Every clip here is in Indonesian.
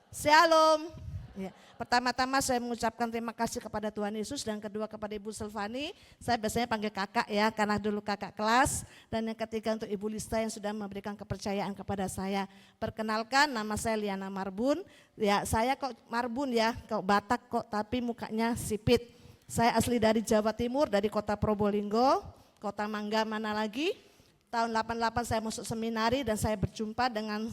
Shalom. Ya, pertama-tama saya mengucapkan terima kasih kepada Tuhan Yesus dan kedua kepada Ibu Silvani. Saya biasanya panggil kakak ya karena dulu kakak kelas. Dan yang ketiga untuk Ibu Lista yang sudah memberikan kepercayaan kepada saya. Perkenalkan, nama saya Liana Marbun. Ya, saya kok Marbun ya, kok Batak kok tapi mukanya sipit. Saya asli dari Jawa Timur, dari kota Probolinggo, kota Mangga mana lagi. Tahun 88 saya masuk seminari dan saya berjumpa dengan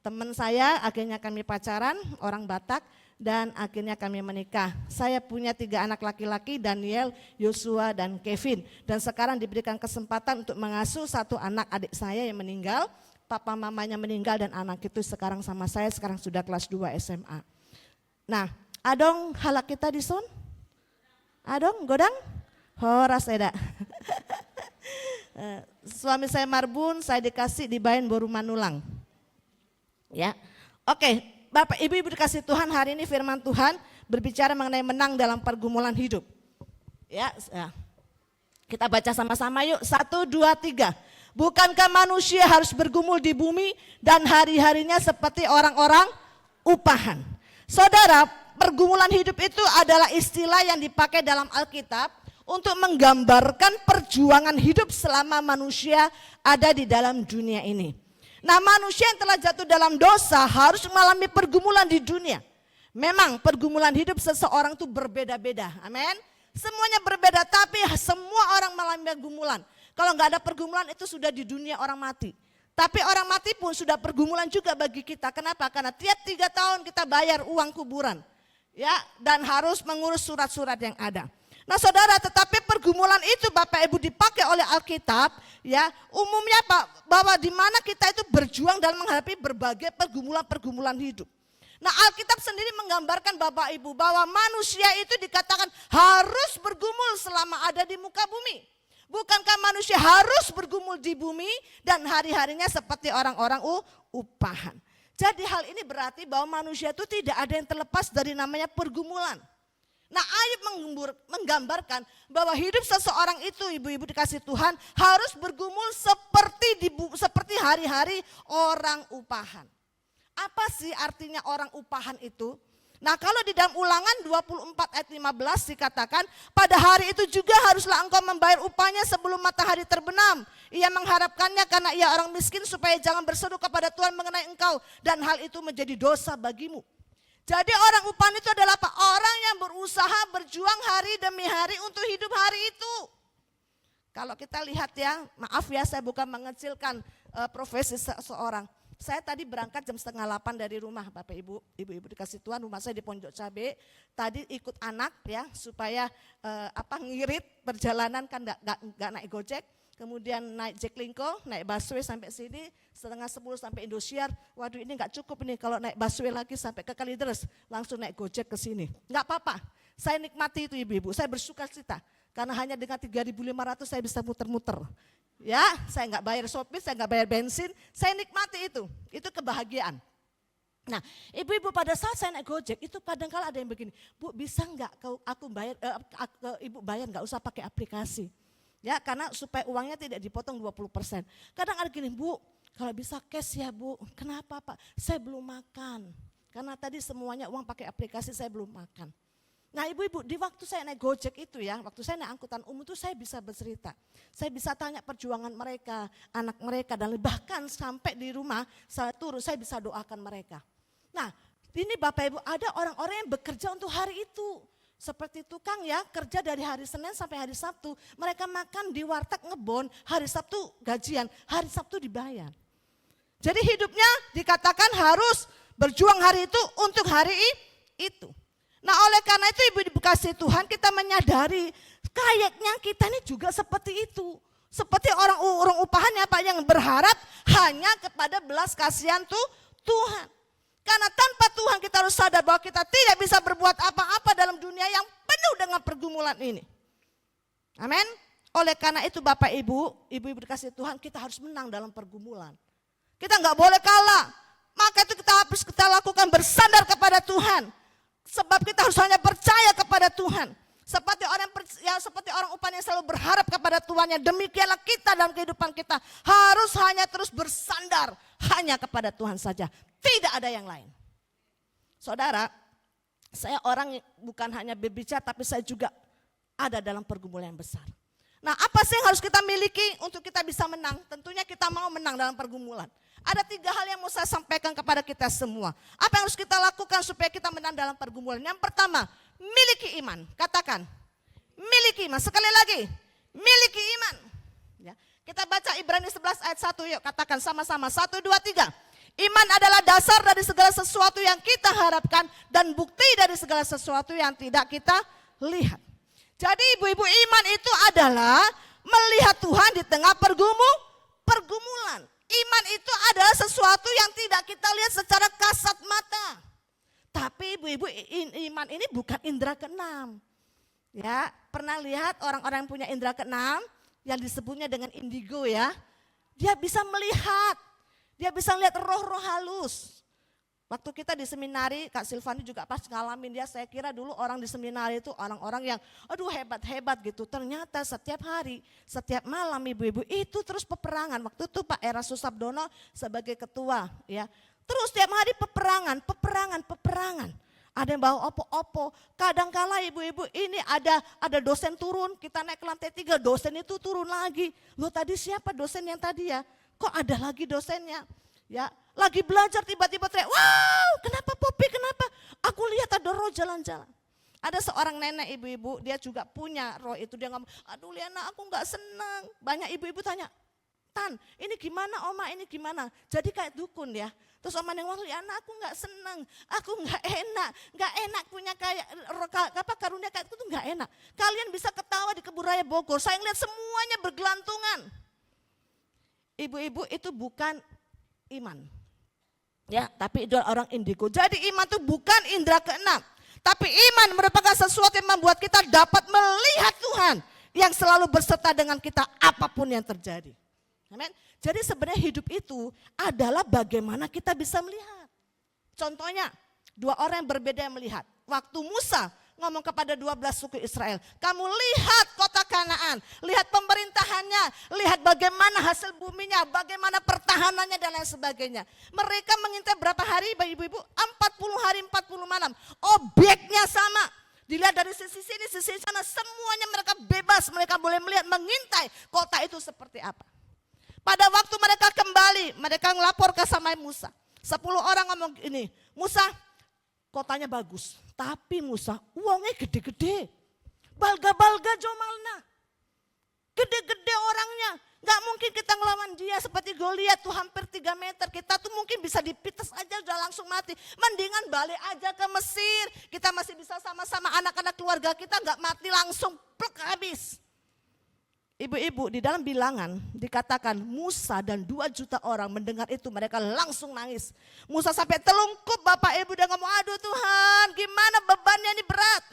teman saya, akhirnya kami pacaran, orang Batak, dan akhirnya kami menikah. Saya punya 3 anak laki-laki, Daniel, Yosua, dan Kevin. Dan sekarang diberikan kesempatan untuk mengasuh 1 anak adik saya yang meninggal. Papa mamanya meninggal dan anak itu sekarang sama saya, sekarang sudah kelas 2 SMA. Nah, adong halak kita di son? Adong, godang? Horas eda. Suami saya Marbun, saya dikasih di Bayan Boru Manulang. Ya, oke, Bapak Ibu dikasih Tuhan, hari ini firman Tuhan berbicara mengenai menang dalam pergumulan hidup. Ya, kita baca sama-sama yuk, 1, 2, 3. Bukankah manusia harus bergumul di bumi dan hari-harinya seperti orang-orang upahan? Saudara, pergumulan hidup itu adalah istilah yang dipakai dalam Alkitab untuk menggambarkan perjuangan hidup selama manusia ada di dalam dunia ini. Nah, manusia yang telah jatuh dalam dosa harus mengalami pergumulan di dunia. Memang pergumulan hidup seseorang itu berbeda-beda, amin. Semuanya berbeda, tapi semua orang mengalami pergumulan. Kalau nggak ada pergumulan itu sudah di dunia orang mati. Tapi orang mati pun sudah pergumulan juga bagi kita. Kenapa? Karena tiap 3 tahun kita bayar uang kuburan, ya, dan harus mengurus surat-surat yang ada. Nah saudara, tetapi pergumulan itu Bapak Ibu dipakai oleh Alkitab, ya, umumnya bahwa di mana kita itu berjuang dalam menghadapi berbagai pergumulan-pergumulan hidup. Nah Alkitab sendiri menggambarkan Bapak Ibu bahwa manusia itu dikatakan harus bergumul selama ada di muka bumi. Bukankah manusia harus bergumul di bumi dan hari-harinya seperti orang-orang upahan. Jadi hal ini berarti bahwa manusia itu tidak ada yang terlepas dari namanya pergumulan. Nah Ayub menggambarkan bahwa hidup seseorang itu, ibu-ibu dikasih Tuhan, harus bergumul seperti hari-hari orang upahan. Apa sih artinya orang upahan itu? Nah kalau di dalam Ulangan 24 ayat 15 dikatakan, pada hari itu juga haruslah engkau membayar upahnya sebelum matahari terbenam. Ia mengharapkannya karena ia orang miskin supaya jangan berseru kepada Tuhan mengenai engkau dan hal itu menjadi dosa bagimu. Jadi orang upahan itu adalah apa? Orang yang berusaha berjuang hari demi hari untuk hidup hari itu. Kalau kita lihat ya, maaf ya saya bukan mengecilkan profesi seseorang. Saya tadi berangkat jam 7:30 dari rumah Bapak Ibu, ibu-ibu dikasih Tuhan, rumah saya di Pondok Cabe. Tadi ikut anak ya supaya ngirit perjalanan kan enggak naik Gojek. Kemudian naik Jaklingko, naik busway sampai sini, 9:30 sampai Indosiar. Waduh ini enggak cukup ini kalau naik busway lagi sampai ke Kalideres, langsung naik Gojek ke sini. Enggak apa-apa, saya nikmati itu ibu-ibu, saya bersuka cita. Karena hanya dengan 3.500 saya bisa muter-muter. Ya, saya enggak bayar sopir, saya enggak bayar bensin, saya nikmati itu kebahagiaan. Nah ibu-ibu pada saat saya naik Gojek itu kadang-kala ada yang begini, Bu bisa enggak aku bayar, ibu bayar enggak usah pakai aplikasi. Ya, karena supaya uangnya tidak dipotong 20%. Kadang ada gini, Bu, kalau bisa cash ya Bu. Kenapa Pak? Saya belum makan. Karena tadi semuanya uang pakai aplikasi, saya belum makan. Nah ibu-ibu, di waktu saya naik Gojek itu ya, waktu saya naik angkutan umum itu saya bisa bercerita. Saya bisa tanya perjuangan mereka, anak mereka, dan bahkan sampai di rumah saya turun, saya bisa doakan mereka. Nah ini Bapak Ibu, ada orang-orang yang bekerja untuk hari itu. Seperti tukang ya, kerja dari hari Senin sampai hari Sabtu. Mereka makan di warteg ngebon, hari Sabtu gajian, hari Sabtu dibayar. Jadi hidupnya dikatakan harus berjuang hari itu untuk hari itu. Nah oleh karena itu ibu dikasih Tuhan, kita menyadari kayaknya kita ini juga seperti itu. Seperti orang upahan ya Pak, yang berharap hanya kepada belas kasihan Tuhan. Karena tanpa Tuhan kita harus sadar bahwa kita tidak bisa berbuat apa-apa dalam dunia yang penuh dengan pergumulan ini. Amin. Oleh karena itu Bapak Ibu dikasih Tuhan, kita harus menang dalam pergumulan. Kita nggak boleh kalah. Maka itu kita lakukan bersandar kepada Tuhan. Sebab kita harus hanya percaya kepada Tuhan. Seperti orang upahan yang selalu berharap kepada Tuhannya, demikianlah kita dalam kehidupan kita harus hanya terus bersandar hanya kepada Tuhan saja. Tidak ada yang lain. Saudara, saya orang bukan hanya berbicara tapi saya juga ada dalam pergumulan yang besar. Nah, apa sih yang harus kita miliki untuk kita bisa menang? Tentunya kita mau menang dalam pergumulan. Ada 3 hal yang mau saya sampaikan kepada kita semua. Apa yang harus kita lakukan supaya kita menang dalam pergumulan? Yang pertama, miliki iman. Katakan, miliki iman. Sekali lagi, miliki iman. Ya, kita baca Ibrani 11 ayat 1, yuk katakan sama-sama. 1, 2, 3. Iman adalah dasar dari segala sesuatu yang kita harapkan dan bukti dari segala sesuatu yang tidak kita lihat. Jadi ibu-ibu, iman itu adalah melihat Tuhan di tengah pergumulan. Iman itu adalah sesuatu yang tidak kita lihat secara kasat mata. Tapi ibu-ibu, iman ini bukan indera keenam. Ya, pernah lihat orang-orang yang punya indera keenam yang disebutnya dengan indigo ya. Dia bisa melihat, dia bisa lihat roh-roh halus. Waktu kita di seminari, Kak Silvani juga pas ngalamin dia, saya kira dulu orang di seminari itu orang-orang yang aduh hebat-hebat gitu. Ternyata setiap hari, setiap malam ibu-ibu itu terus peperangan. Waktu itu Pak Erastus Sabdono sebagai ketua ya. Terus setiap hari peperangan. Ada yang bawa opo-opo. Kadangkala ibu-ibu ini ada dosen turun, kita naik ke lantai 3, dosen itu turun lagi. Loh tadi siapa dosen yang tadi ya? Kok ada lagi dosennya? Ya, lagi belajar tiba-tiba teriak, wow kenapa Popi, kenapa? Aku lihat ada roh jalan-jalan. Ada seorang nenek ibu-ibu, dia juga punya roh itu, dia ngomong, aduh Liana aku gak senang. Banyak ibu-ibu tanya, Tan ini gimana Oma, ini gimana? Jadi kayak dukun ya. Terus Oma nengok, Liana aku gak senang, aku gak enak punya kayak karunia kayak itu tuh gak enak. Kalian bisa ketawa di Kebun Raya Bogor, saya ngeliat semuanya bergelantungan. Ibu-ibu itu bukan iman. Ya, tapi itu orang indigo. Jadi iman itu bukan indera keenam. Tapi iman merupakan sesuatu yang membuat kita dapat melihat Tuhan yang selalu berserta dengan kita apapun yang terjadi. Amin. Jadi sebenarnya hidup itu adalah bagaimana kita bisa melihat. Contohnya, 2 orang yang berbeda yang melihat. Waktu Musa ngomong kepada 12 suku Israel, kamu lihat kota Kanaan, lihat pemerintahannya, lihat bagaimana hasil buminya, bagaimana pertahanannya dan lain sebagainya. Mereka mengintai berapa hari ibu-ibu? 40 hari 40 malam. Objeknya sama. Dilihat dari sisi sini, sisi sana, semuanya mereka bebas, mereka boleh melihat, mengintai kota itu seperti apa. Pada waktu mereka kembali, mereka ngelapor ke sama Musa. 10 orang ngomong ini, Musa kotanya bagus, tapi Musa uangnya gede-gede. Balga-balga jomalna. Gede-gede orangnya. Gak mungkin kita ngelawan dia seperti Goliat tuh hampir 3 meter. Kita tuh mungkin bisa dipites aja udah langsung mati. Mendingan balik aja ke Mesir. Kita masih bisa sama-sama anak-anak keluarga kita gak mati langsung plek habis. Ibu-ibu di dalam bilangan dikatakan Musa dan 2 juta orang mendengar itu mereka langsung nangis. Musa sampai telungkup Bapak Ibu dan ngomong aduh Tuhan gimana bebannya ini berat.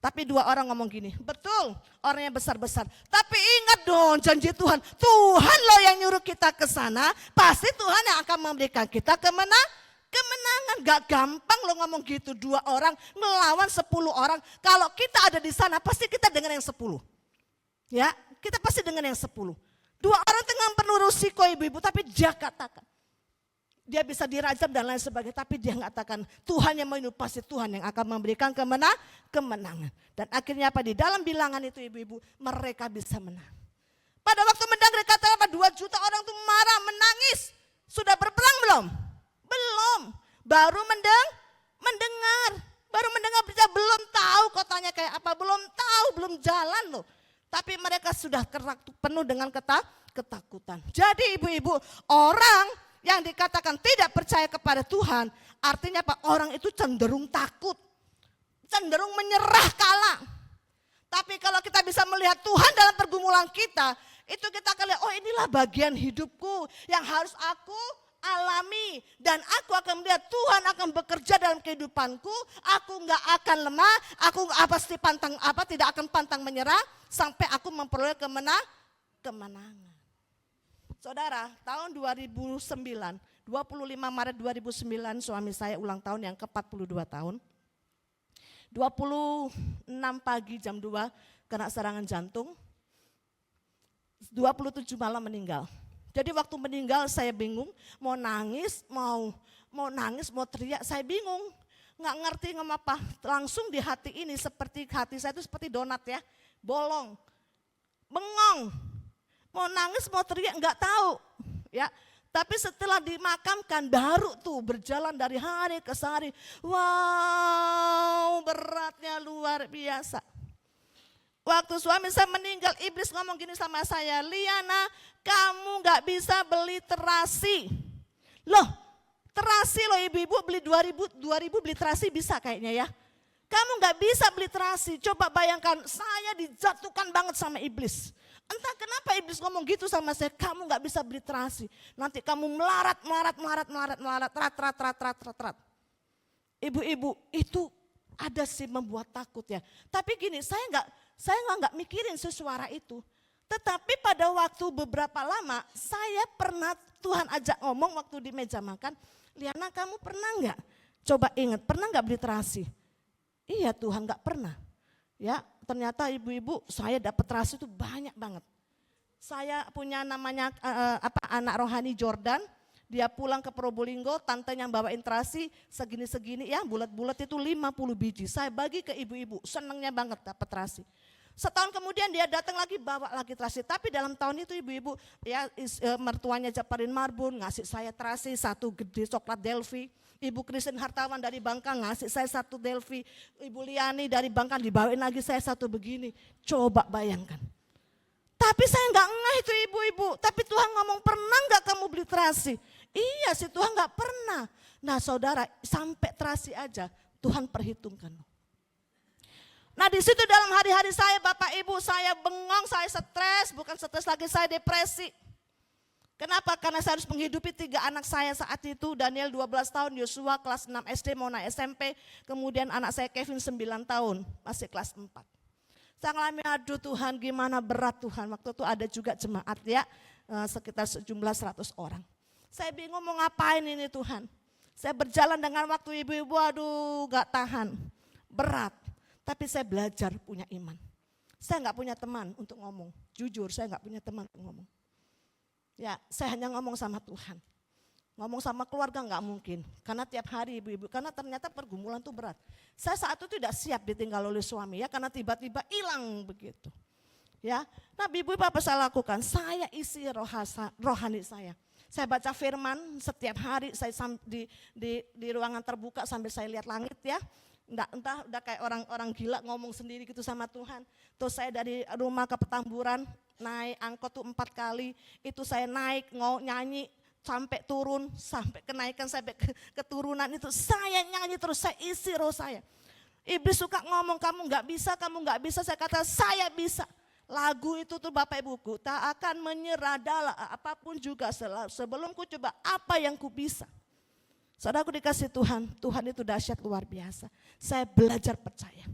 Tapi 2 orang ngomong gini, betul orangnya besar-besar. Tapi ingat dong janji Tuhan, Tuhan loh yang nyuruh kita ke sana. Pasti Tuhan yang akan memberikan kita kemenangan. Gak gampang lo ngomong gitu 2 orang melawan 10 orang. Kalau kita ada di sana pasti kita dengan yang 10. Ya, kita pasti dengan yang 10. 2 orang tengah penuh risiko ibu-ibu, tapi dia katakan. Dia bisa dirajam dan lain sebagainya, tapi dia mengatakan Tuhan yang menyuruh, pasti Tuhan yang akan memberikan kemenangan. Dan akhirnya apa? Di dalam bilangan itu ibu-ibu, mereka bisa menang. Pada waktu menang mereka kata apa? 2 juta orang itu marah, menangis. Sudah berperang belum? Belum. Baru mendengar. Baru mendengar berita, belum tahu kotanya kayak apa, belum tahu, belum jalan loh. Tapi mereka sudah penuh dengan ketakutan. Jadi ibu-ibu, orang yang dikatakan tidak percaya kepada Tuhan, artinya apa? Orang itu cenderung takut, cenderung menyerah kalah. Tapi kalau kita bisa melihat Tuhan dalam pergumulan kita, itu kita akan lihat, oh inilah bagian hidupku yang harus aku alami. Dan aku akan melihat Tuhan akan bekerja dalam kehidupanku, aku gak akan lemah, aku pasti tidak akan pantang menyerah, sampai aku memperoleh kemenangan. Saudara, tahun 2009, 25 Maret 2009 suami saya ulang tahun yang ke-42 tahun. 26 pagi jam 2 kena serangan jantung. 27 malam meninggal. Jadi waktu meninggal saya bingung, mau nangis, mau mau nangis, mau teriak, saya bingung. Nggak ngerti ngapa. Langsung di hati ini seperti hati saya itu seperti donat ya, bolong, bengong. Mau nangis, mau teriak nggak tahu. Ya, tapi setelah dimakamkan baru tuh berjalan dari hari ke hari. Wow, beratnya luar biasa. Waktu suami saya meninggal, iblis ngomong gini sama saya, Liana, kamu gak bisa beli terasi. Loh, terasi loh ibu-ibu, beli 2000 beli terasi bisa kayaknya ya. Kamu gak bisa beli terasi, coba bayangkan saya dijatuhkan banget sama iblis. Entah kenapa iblis ngomong gitu sama saya, kamu gak bisa beli terasi. Nanti kamu melarat. Ibu-ibu itu ada sih membuat takut ya. Tapi gini, saya nggak mikirin suara itu. Tetapi pada waktu beberapa lama, saya pernah Tuhan ajak ngomong waktu di meja makan, Liana kamu pernah nggak? Coba ingat, pernah nggak beli terasi? Iya Tuhan nggak pernah. Ya ternyata ibu-ibu saya dapat terasi itu banyak banget. Saya punya namanya anak rohani Jordan. Dia pulang ke Probolinggo, tantenya yang bawain terasi segini-segini ya, bulat-bulat itu 50 biji. Saya bagi ke ibu-ibu, senangnya banget dapat terasi. Setahun kemudian dia datang lagi bawa lagi terasi. Tapi dalam tahun itu ibu-ibu ya mertuanya Japarin Marbun ngasih saya terasi satu gede coklat Delphi. Ibu Kristen Hartawan dari Bangka ngasih saya satu Delphi. Ibu Liani dari Bangka dibawain lagi saya satu begini. Coba bayangkan. Tapi saya nggak ngeh itu ibu-ibu. Tapi Tuhan ngomong pernah nggak kamu beli terasi? Iya sih Tuhan nggak pernah. Nah saudara sampai terasi aja Tuhan perhitungkan. Nah di situ dalam hari-hari saya Bapak Ibu saya bengong, saya stres, bukan stres lagi saya depresi. Kenapa? Karena saya harus menghidupi 3 anak saya saat itu, Daniel 12 tahun, Yosua kelas 6 SD mau naik SMP, kemudian anak saya Kevin 9 tahun, masih kelas 4. Saya ngalami aduh Tuhan gimana berat Tuhan, waktu itu ada juga jemaat ya, sekitar sejumlah 100 orang. Saya bingung mau ngapain ini Tuhan. Saya berjalan dengan waktu ibu-ibu aduh gak tahan, berat. Tapi saya belajar punya iman. Saya gak punya teman untuk ngomong, jujur saya gak punya teman untuk ngomong. Ya saya hanya ngomong sama Tuhan. Ngomong sama keluarga gak mungkin, karena tiap hari ibu-ibu, karena ternyata pergumulan itu berat. Saya saat itu tidak siap ditinggal oleh suami ya, karena tiba-tiba hilang begitu. Ya, nah ibu-ibu apa saya lakukan? Saya isi rohani saya. Saya baca firman setiap hari, saya di ruangan terbuka sambil saya lihat langit ya. Entah udah kayak orang gila ngomong sendiri gitu sama Tuhan. Terus saya dari rumah ke Petamburan naik angkot tuh 4 kali. Itu saya naik nyanyi sampai turun, sampai kenaikan sampai keturunan itu. Saya nyanyi terus, saya isi roh saya. Iblis suka ngomong kamu gak bisa. Saya kata saya bisa. Lagu itu tuh Bapak Ibuku, tak akan menyerah dalam apapun juga sebelum ku coba apa yang ku bisa. Saudaraku dikasih Tuhan, Tuhan itu dahsyat luar biasa. Saya belajar percaya.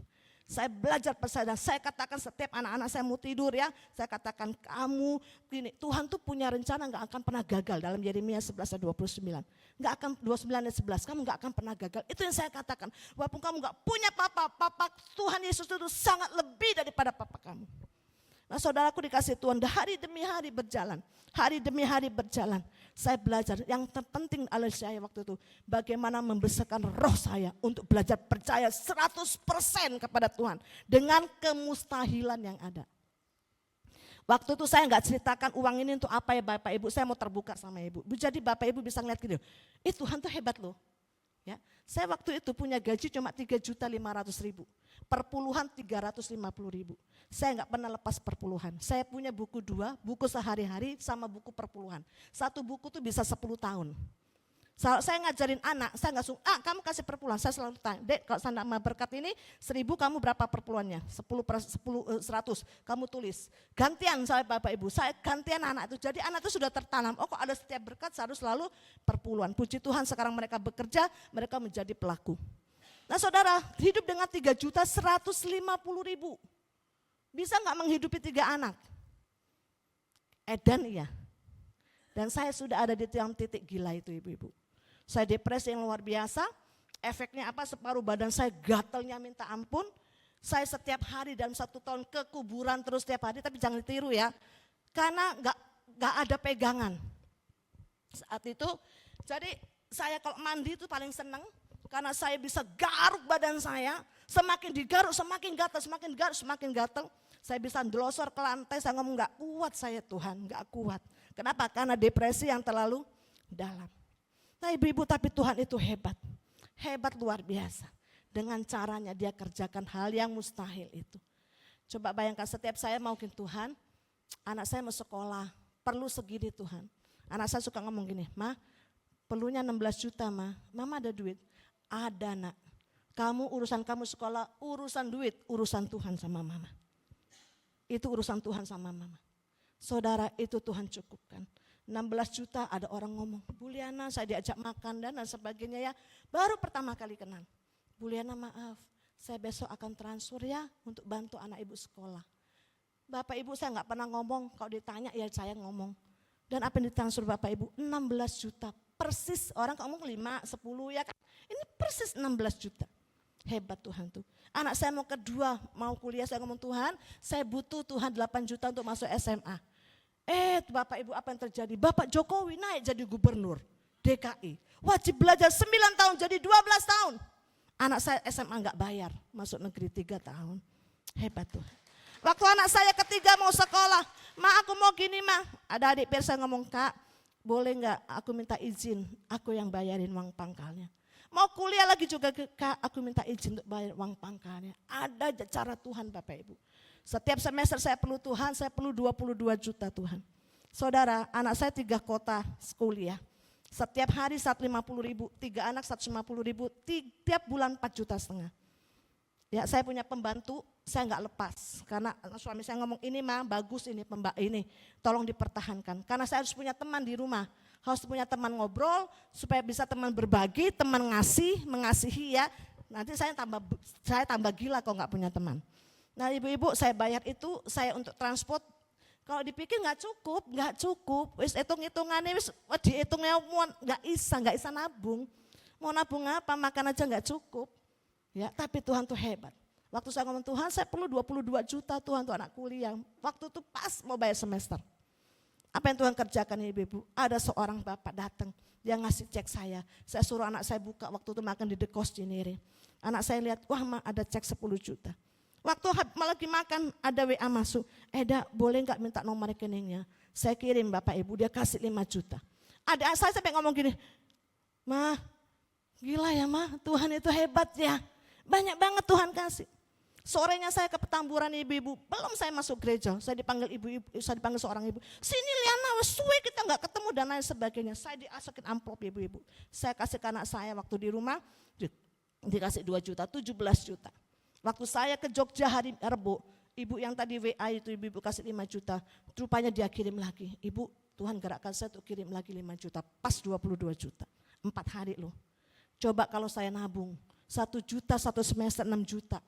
Dan saya katakan setiap anak-anak saya mau tidur ya, saya katakan kamu gini, Tuhan tuh punya rencana gak akan pernah gagal dalam Yeremia 11 ayat 29. Gak akan 29 ayat 11, kamu gak akan pernah gagal. Itu yang saya katakan, walaupun kamu gak punya papa Tuhan Yesus itu sangat lebih daripada papa kamu. Nah saudaraku dikasih Tuhan, hari demi hari berjalan. Saya belajar, yang terpenting adalah saya waktu itu, bagaimana membesarkan roh saya untuk belajar percaya 100% kepada Tuhan. Dengan kemustahilan yang ada. Waktu itu saya nggak ceritakan uang ini untuk apa ya Bapak Ibu, saya mau terbuka sama Ibu. Jadi Bapak Ibu bisa ngeliat gitu, Tuhan tuh hebat loh. Ya, saya waktu itu punya gaji cuma 3.500.000, perpuluhan 350.000. Saya nggak pernah lepas perpuluhan. Saya punya buku 2, buku sehari-hari sama buku perpuluhan. Satu buku tuh bisa 10 tahun. Saya ngajarin anak, saya nggak suruh, kamu kasih perpuluhan, saya selalu tanya, Dek kalau saya nama berkat ini 1.000 kamu berapa perpuluhannya? 100 kamu tulis. Gantian saya Bapak Ibu, saya gantian anak itu, jadi anak itu sudah tertanam, kok ada setiap berkat saya harus selalu perpuluhan. Puji Tuhan sekarang mereka bekerja, mereka menjadi pelaku. Nah saudara, hidup dengan 3.150.000, bisa nggak menghidupi 3 anak? Edan iya. Dan saya sudah ada di titik gila itu ibu-ibu. Saya depresi yang luar biasa, efeknya apa? Separuh badan saya gatalnya minta ampun. Saya setiap hari dalam 1 tahun ke kuburan terus setiap hari, tapi jangan ditiru ya. Karena gak ada pegangan. Saat itu, jadi Saya kalau mandi itu paling seneng karena saya bisa garuk badan saya. Semakin digaruk semakin gatal, semakin garuk semakin gatal. Saya bisa ndelosor ke lantai, saya ngomong gak kuat saya Tuhan, gak kuat. Kenapa? Karena depresi yang terlalu dalam. Nah ibu-ibu, tapi Tuhan itu hebat. Hebat luar biasa. Dengan caranya dia kerjakan hal yang mustahil itu. Coba bayangkan setiap saya mungkin Tuhan, anak saya mau sekolah, perlu segini Tuhan. Anak saya suka ngomong gini, Ma, perlunya 16 juta Ma, Mama ada duit? Ada nak, kamu urusan kamu sekolah, urusan duit, urusan Tuhan sama Mama. Itu urusan Tuhan sama Mama. Saudara, itu Tuhan cukupkan. 16 juta ada orang ngomong, Bu Liana saya diajak makan dan sebagainya ya. Baru pertama kali kenal. Bu Liana maaf, saya besok akan transfer ya untuk bantu anak ibu sekolah. Bapak ibu saya gak pernah ngomong, kalau ditanya ya saya ngomong. Dan apa yang ditransfer Bapak ibu? 16 juta, persis orang ngomong 5, 10 ya kan. Ini persis 16 juta. Hebat Tuhan tuh. Anak saya mau kedua, mau kuliah, saya ngomong Tuhan, saya butuh Tuhan 8 juta untuk masuk SMA. Bapak ibu apa yang terjadi? Bapak Jokowi naik jadi gubernur DKI. Wajib belajar 9 tahun jadi 12 tahun. Anak saya SMA gak bayar, masuk negeri 3 tahun. Hebat Tuhan. Waktu anak saya ketiga mau sekolah, Ma aku mau gini Ma. Ada adik saya ngomong, Kak boleh gak aku minta izin, aku yang bayarin uang pangkalnya. Mau kuliah lagi juga Kak, aku minta izin untuk bayar uang pangkalnya. Ada cara Tuhan Bapak Ibu. Setiap semester saya perlu Tuhan, saya perlu 22 juta Tuhan. Saudara, anak saya 3 kota kuliah. Setiap hari 150 ribu, 3 anak 150 ribu, tiap bulan 4,5 juta. Ya saya punya pembantu, saya nggak lepas. Karena suami saya ngomong ini mah bagus ini ini, tolong dipertahankan. Karena saya harus punya teman di rumah. Harus punya teman ngobrol, supaya bisa teman berbagi, teman mengasihi ya. Nanti saya tambah gila kalau nggak punya teman. Nah ibu-ibu saya bayar itu, saya untuk transport, kalau dipikir nggak cukup, wis hitung-hitungannya wis dihitungnya nggak bisa nabung. Mau nabung apa, makan aja nggak cukup. Ya, tapi Tuhan tuh hebat. Waktu saya ngomong Tuhan saya perlu 22 juta Tuhan untuk anak kuliah. Waktu itu pas mau bayar semester. Apa yang Tuhan kerjakan ibu-ibu? Ada seorang bapak datang, dia ngasih cek saya suruh anak saya buka waktu itu makan di The Coast Cinere. Anak saya lihat, wah Ma ada cek 10 juta. Waktu lagi makan ada WA masuk, Eda boleh gak minta nomor rekeningnya? Saya kirim Bapak Ibu, dia kasih 5 juta. Ada saya sampai ngomong gini, Ma gila ya Ma, Tuhan itu hebat ya. Banyak banget Tuhan kasih. Sorenya saya ke Petamburan ibu-ibu, belum saya masuk gereja, saya dipanggil ibu-ibu, saya dipanggil seorang ibu. Sini Liana, suwe kita gak ketemu dan lain sebagainya. Saya diasukin amplop ibu-ibu. Saya kasih ke anak saya waktu di rumah, dikasih 2 juta, 17 juta. Waktu saya ke Jogja hari Rebo, ibu yang tadi WA itu ibu kasih 5 juta, rupanya dia kirim lagi. Ibu Tuhan gerakkan saya untuk kirim lagi 5 juta, pas 22 juta, 4 hari loh. Coba kalau saya nabung, 1 juta 1 semester 6 juta,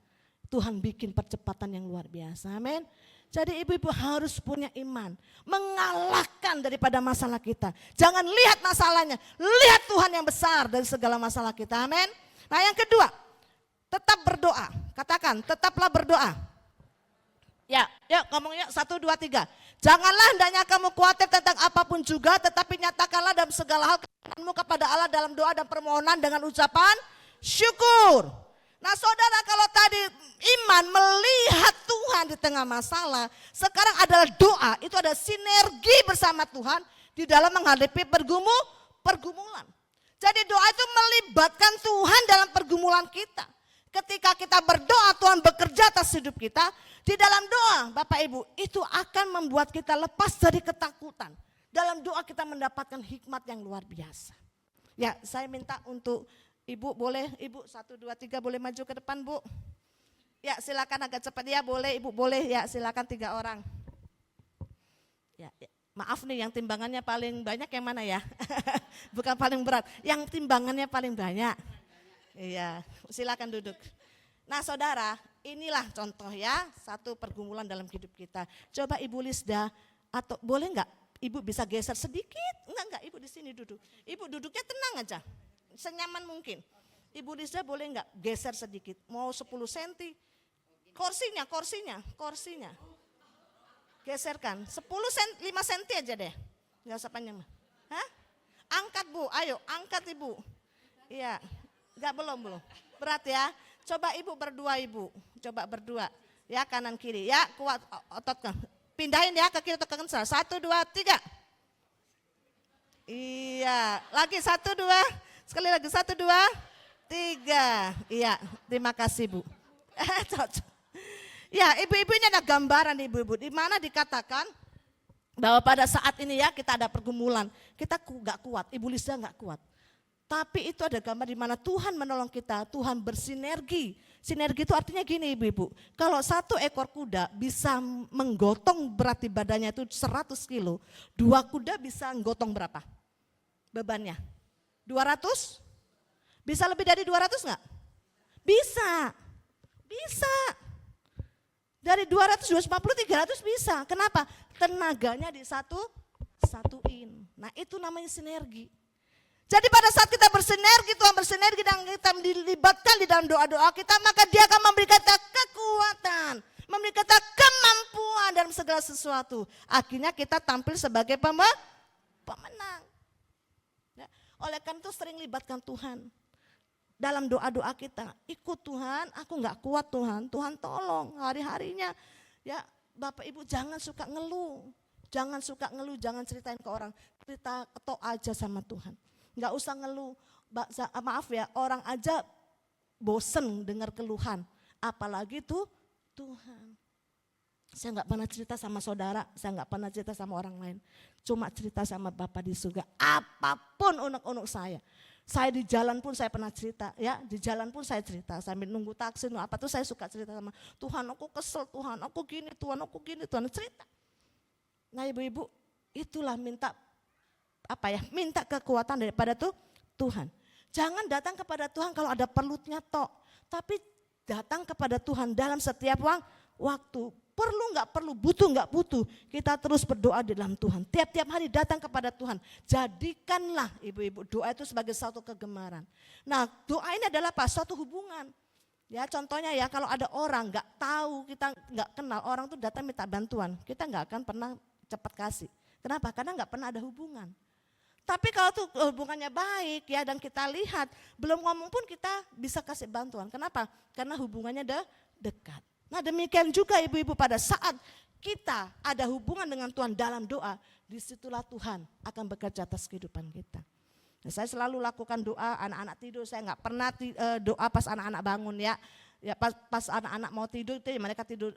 Tuhan bikin percepatan yang luar biasa, amin. Jadi ibu-ibu harus punya iman, mengalahkan daripada masalah kita. Jangan lihat masalahnya, lihat Tuhan yang besar dari segala masalah kita, amin. Nah yang kedua, tetap berdoa. Katakan, tetaplah berdoa. Ya, yuk ngomong yuk, 1, 2, 3. Janganlah hendaknya kamu khawatir tentang apapun juga, tetapi nyatakanlah dalam segala hal keinginanmu kepada Allah dalam doa dan permohonan dengan ucapan syukur. Nah saudara, kalau tadi iman melihat Tuhan di tengah masalah, sekarang adalah doa, itu ada sinergi bersama Tuhan di dalam menghadapi pergumulan. Jadi doa itu melibatkan Tuhan dalam pergumulan kita. Ketika kita berdoa, Tuhan bekerja atas hidup kita. Di dalam doa, Bapak Ibu, itu akan membuat kita lepas dari ketakutan. Dalam doa kita mendapatkan hikmat yang luar biasa. Ya, saya minta untuk Ibu boleh, Ibu 1, 2, 3 boleh maju ke depan Bu. Ya silakan agak cepat ya boleh, Ibu boleh ya silakan 3 orang. Ya, ya. Maaf nih yang timbangannya paling banyak yang mana ya? Bukan paling berat, yang timbangannya paling banyak. Iya, silakan duduk. Nah saudara, inilah contoh ya, satu pergumulan dalam hidup kita. Coba Ibu Lisda, atau boleh enggak Ibu bisa geser sedikit? Enggak, Ibu di sini duduk. Ibu duduknya tenang aja, senyaman mungkin. Ibu Lisda boleh enggak geser sedikit, mau 10 cm. Kursinya. Geserkan, 5 cm aja deh, enggak usah panjang. Hah? Angkat Bu, ayo angkat Ibu. Iya, enggak belum. Berat ya. Coba Ibu berdua Ibu, coba berdua. Ya kanan kiri, ya kuat otot. Pindahin ya ke kiri atau ke kanan. 1, 2, 3. Iya, lagi 1, 2. Sekali lagi 1, 2, 3. Iya, terima kasih Bu. Cocok. Ya, ibu-ibu ini ada gambaran ibu-ibu di mana dikatakan bahwa pada saat ini ya kita ada pergumulan, kita nggak kuat, Ibu Lisa nggak kuat. Tapi itu ada gambar di mana Tuhan menolong kita, Tuhan bersinergi. Sinergi itu artinya gini ibu-ibu, kalau 1 ekor kuda bisa menggotong berat di badannya itu 100 kilo, 2 kuda bisa menggotong berapa bebannya? 200? Bisa lebih dari 200 nggak? Bisa. Dari 200, 250, 300 bisa. Kenapa? Tenaganya satuin. Nah itu namanya sinergi. Jadi pada saat kita bersinergi, Tuhan bersinergi dan kita dilibatkan di dalam doa-doa kita, maka Dia akan memberikan kita kekuatan, memberikan kita kemampuan dalam segala sesuatu. Akhirnya kita tampil sebagai pemenang. Ya, oleh karena itu sering libatkan Tuhan. Dalam doa-doa kita, ikut Tuhan, aku nggak kuat Tuhan, Tuhan tolong hari-harinya. Ya Bapak Ibu jangan suka ngeluh, jangan ceritain ke orang, cerita ketok aja sama Tuhan. Nggak usah ngeluh, maaf ya orang aja bosen dengar keluhan, apalagi tuh Tuhan. Saya nggak pernah cerita sama saudara, saya nggak pernah cerita sama orang lain, cuma cerita sama Bapa di surga, apapun unek-unek saya. Saya di jalan pun saya pernah cerita, ya di jalan pun saya cerita sambil nunggu taksi, apa tuh saya suka cerita sama Tuhan, aku kesel Tuhan, aku gini Tuhan, cerita. Nah ibu-ibu itulah minta kekuatan daripada Tuhan. Jangan datang kepada Tuhan kalau ada perlunya tok, tapi datang kepada Tuhan dalam setiap waktu. Perlu nggak perlu, butuh nggak butuh, kita terus berdoa di dalam Tuhan. Tiap-tiap hari datang kepada Tuhan. Jadikanlah ibu-ibu doa itu sebagai satu kegemaran. Nah doa ini adalah suatu hubungan. Ya contohnya ya kalau ada orang nggak tahu, kita nggak kenal, orang tuh datang minta bantuan, kita nggak akan pernah cepat kasih. Kenapa? Karena nggak pernah ada hubungan. Tapi kalau tuh hubungannya baik ya dan kita lihat, belum ngomong pun kita bisa kasih bantuan. Kenapa? Karena hubungannya dekat. Nah demikian juga ibu-ibu pada saat kita ada hubungan dengan Tuhan dalam doa, disitulah Tuhan akan bekerja atas kehidupan kita. Nah, saya selalu lakukan doa anak-anak tidur, saya nggak pernah doa pas anak-anak bangun ya. Ya pas anak-anak mau tidur itu mereka tidur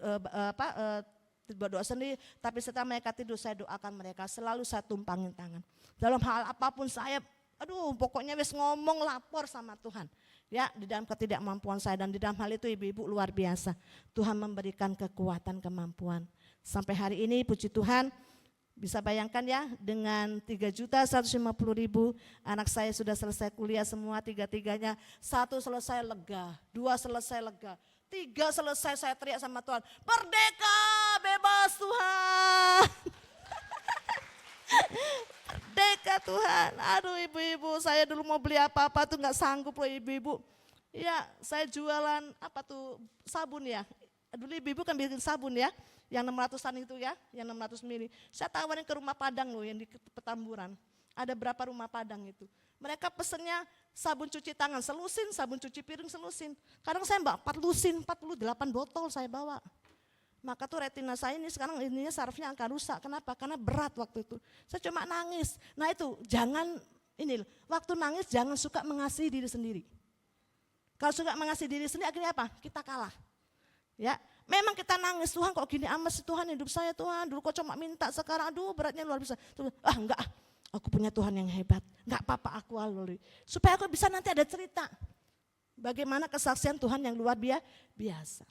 berdoa sendiri, tapi setelah mereka tidur saya doakan mereka, selalu saya tumpangin tangan. Dalam hal apapun saya, pokoknya wis ngomong lapor sama Tuhan. Ya di dalam ketidakmampuan saya dan di dalam hal itu ibu-ibu luar biasa. Tuhan memberikan kekuatan, kemampuan. Sampai hari ini puji Tuhan bisa bayangkan ya dengan 3.150.000 anak saya sudah selesai kuliah semua tiga-tiganya. 1 selesai lega, 2 selesai lega, 3 selesai saya teriak sama Tuhan. Merdeka, bebas Tuhan. Merdeka Tuhan. Aduh ibu-ibu, saya dulu mau beli apa-apa tuh nggak sanggup loh ibu-ibu. Ya saya jualan sabun ya. Dulu ibu-ibu kan bikin sabun ya, yang 600-an itu ya, yang 600 mili. Saya tawarin ke rumah Padang loh yang di Petamburan. Ada berapa rumah Padang itu. Mereka pesennya sabun cuci tangan selusin, sabun cuci piring selusin. Kadang saya bawa 4 lusin, 48 botol saya bawa. Maka tuh retina saya ini sekarang ininya sarafnya akan rusak. Kenapa? Karena berat waktu itu. Saya cuma nangis. Nah itu waktu nangis jangan suka mengasihi diri sendiri. Kalau suka mengasihi diri sendiri akhirnya apa? Kita kalah. Ya, memang kita nangis, Tuhan kok gini amat sih Tuhan hidup saya Tuhan. Dulu kok cuma minta, sekarang aduh beratnya luar biasa. Enggak, aku punya Tuhan yang hebat. Enggak apa-apa aku lalui. Supaya aku bisa nanti ada cerita. Bagaimana kesaksian Tuhan yang luar biasa.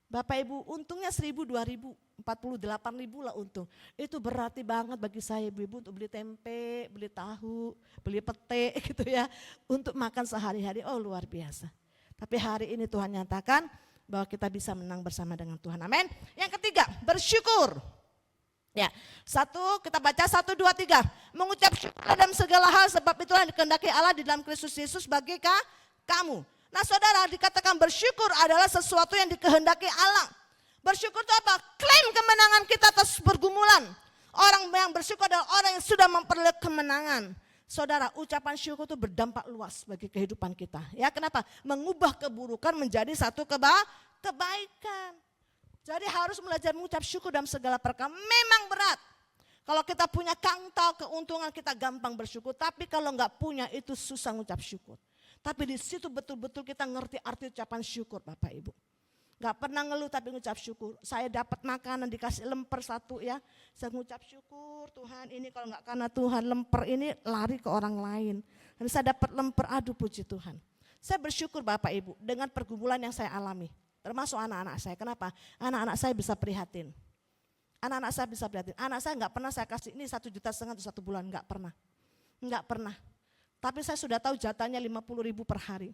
Bapak Ibu, untungnya 1.000, 2.000, 48.000 lah untung. Itu berarti banget bagi saya ibu-ibu untuk beli tempe, beli tahu, beli pete gitu ya. Untuk makan sehari-hari, luar biasa. Tapi hari ini Tuhan nyatakan bahwa kita bisa menang bersama dengan Tuhan. Amin. Yang ketiga, bersyukur. Ya, kita baca 1, 2, 3. Mengucap syukur dalam segala hal sebab itulah yang dikehendaki Allah di dalam Kristus Yesus bagi kamu. Nah saudara, dikatakan bersyukur adalah sesuatu yang dikehendaki Allah. Bersyukur itu apa? Klaim kemenangan kita atas pergumulan. Orang yang bersyukur adalah orang yang sudah memperoleh kemenangan. Saudara, ucapan syukur itu berdampak luas bagi kehidupan kita. Ya, kenapa? Mengubah keburukan menjadi satu kebaikan. Jadi harus belajar mengucap syukur dalam segala perkara. Memang berat. Kalau kita punya kangkal keuntungan kita gampang bersyukur. Tapi kalau enggak punya itu susah mengucap syukur. Tapi di situ betul-betul kita ngerti arti ucapan syukur Bapak Ibu. Gak pernah ngeluh tapi ngucap syukur. Saya dapat makanan dikasih lemper satu ya. Saya ngucap syukur Tuhan ini, kalau gak karena Tuhan lemper ini lari ke orang lain. Dan saya dapat lemper, aduh puji Tuhan. Saya bersyukur Bapak Ibu dengan pergumulan yang saya alami. Termasuk anak-anak saya. Kenapa? Anak-anak saya bisa prihatin. Anak-anak saya bisa prihatin. Anak saya gak pernah saya kasih ini 1,5 juta untuk 1 bulan. Gak pernah. Gak pernah. Tapi saya sudah tahu jatahnya 50.000 per hari.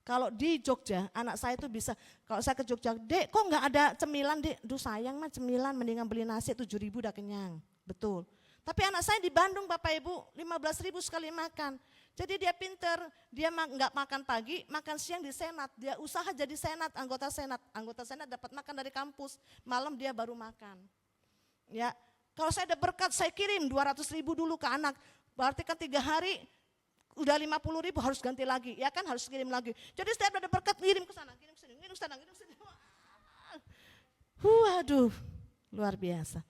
Kalau di Jogja, anak saya itu bisa, kalau saya ke Jogja, Dek kok nggak ada cemilan Dek? Duh sayang mah cemilan, mendingan beli nasi 7.000 udah kenyang, betul. Tapi anak saya di Bandung Bapak Ibu, 15.000 sekali makan. Jadi dia pinter, dia nggak makan pagi, makan siang di senat. Dia usaha jadi senat, anggota senat. Anggota senat dapat makan dari kampus, malam dia baru makan. Ya, kalau saya ada berkat, saya kirim 200.000 dulu ke anak. Berarti kan 3 hari, udah 50.000 harus ganti lagi, ya kan harus kirim lagi. Jadi setiap ada berkat ngirim ke sana, kirim ke sini, ngirim ke sana, ngirim ke sini. Waduh, luar biasa.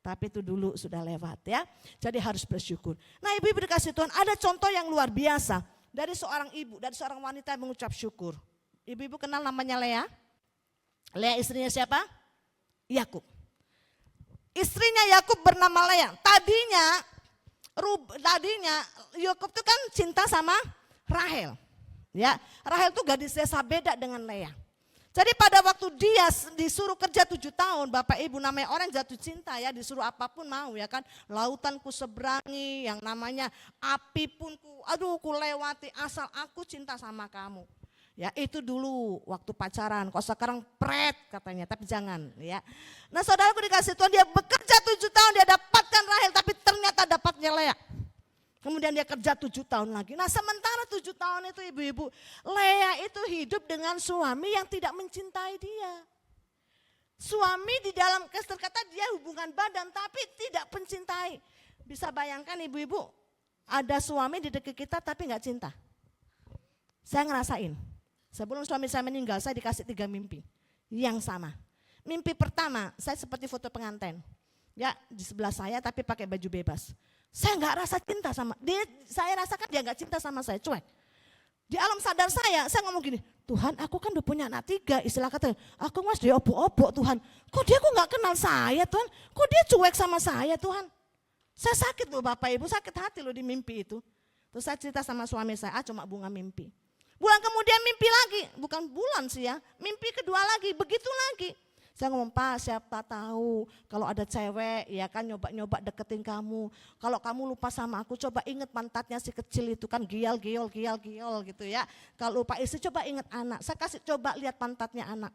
Tapi itu dulu sudah lewat ya. Jadi harus bersyukur. Nah ibu-ibu dikasih Tuhan, ada contoh yang luar biasa dari seorang ibu, dari seorang wanita yang mengucap syukur. Ibu-ibu kenal namanya Lea? Lea istrinya siapa? Yakub. Istrinya Yakub bernama Lea. Tadinya Yakub itu kan cinta sama Rahel. Ya, Rahel itu gadis desa, beda dengan Lea. Jadi pada waktu dia disuruh kerja 7 tahun, Bapak Ibu namanya orang jatuh cinta ya, disuruh apapun mau ya kan. Lautan ku seberangi, yang namanya api pun ku lewati asal aku cinta sama kamu. Ya itu dulu waktu pacaran, kok sekarang pret katanya, tapi jangan ya. Nah saudaraku dikasih Tuhan, dia bekerja 7 tahun, dia dapatkan Rahel, tapi ternyata dapatnya Lea. Kemudian dia kerja 7 tahun lagi. Nah sementara 7 tahun itu ibu-ibu, Lea itu hidup dengan suami yang tidak mencintai dia. Suami di dalam kata dia hubungan badan tapi tidak mencintai. Bisa bayangkan ibu-ibu, ada suami di dekat kita tapi gak cinta. Saya ngerasain. Sebelum suami saya meninggal, saya dikasih 3 mimpi yang sama. Mimpi pertama, saya seperti foto pengantin. Ya, di sebelah saya tapi pakai baju bebas. Saya nggak rasa cinta sama dia, saya rasakan dia nggak cinta sama saya, cuek. Di alam sadar saya ngomong gini, Tuhan aku kan udah punya anak 3, istilah kata, aku mas dia obok-obok Tuhan. Kok dia kok nggak kenal saya Tuhan, kok dia cuek sama saya Tuhan. Saya sakit loh Bapak Ibu, sakit hati loh di mimpi itu. Terus saya cerita sama suami saya, cuma bunga mimpi. Bulan kemudian mimpi lagi, bukan bulan sih ya, mimpi kedua lagi, begitu lagi. Saya ngomong, Pak siapa tahu kalau ada cewek ya kan nyoba-nyoba deketin kamu. Kalau kamu lupa sama aku, coba inget pantatnya si kecil itu kan gial gitu ya. Kalau lupa istri coba inget anak, saya kasih coba lihat pantatnya anak.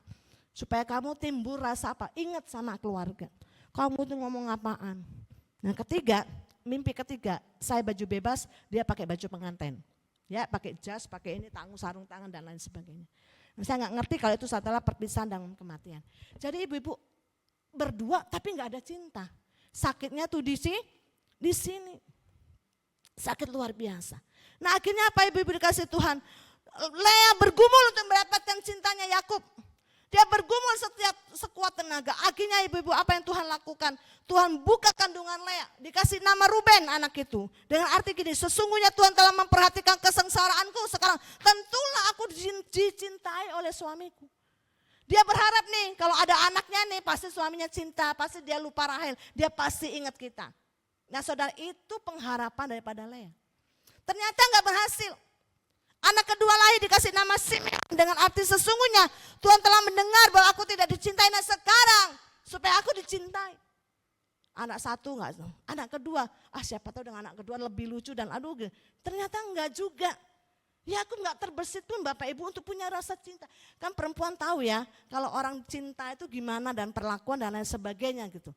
Supaya kamu timbul rasa apa, inget sama keluarga. Kamu tuh ngomong apaan. Nah mimpi ketiga, saya baju bebas, dia pakai baju pengantin. Ya pakai jas, pakai ini, sarung tangan dan lain sebagainya. Nah, saya nggak ngerti kalau itu setelah perpisahan dan kematian. Jadi ibu-ibu berdua tapi nggak ada cinta. Sakitnya tuh di sini. Sakit luar biasa. Nah akhirnya apa ibu-ibu dikasih Tuhan? Lea bergumul untuk mendapatkan cintanya Yakub. Dia bergumul sekuat tenaga. Akhirnya ibu-ibu apa yang Tuhan lakukan? Tuhan buka kandungan Lea. Dikasih nama Ruben anak itu. Dengan arti gini, sesungguhnya Tuhan telah memperhatikan kesengsaraanku. Sekarang tentulah aku dicintai oleh suamiku. Dia berharap nih kalau ada anaknya nih pasti suaminya cinta. Pasti dia lupa Rahel. Dia pasti ingat kita. Nah saudara itu pengharapan daripada Lea. Ternyata gak berhasil. Anak kedua lahir dikasih nama Simeon dengan arti sesungguhnya Tuhan telah mendengar bahwa aku tidak dicintai. Nah sekarang supaya aku dicintai. Anak satu enggak, anak kedua, siapa tahu dengan anak kedua lebih lucu dan ternyata enggak juga. Ya aku enggak terbersit pun Bapak Ibu untuk punya rasa cinta. Kan perempuan tahu ya kalau orang cinta itu gimana dan perlakuan dan lain sebagainya gitu.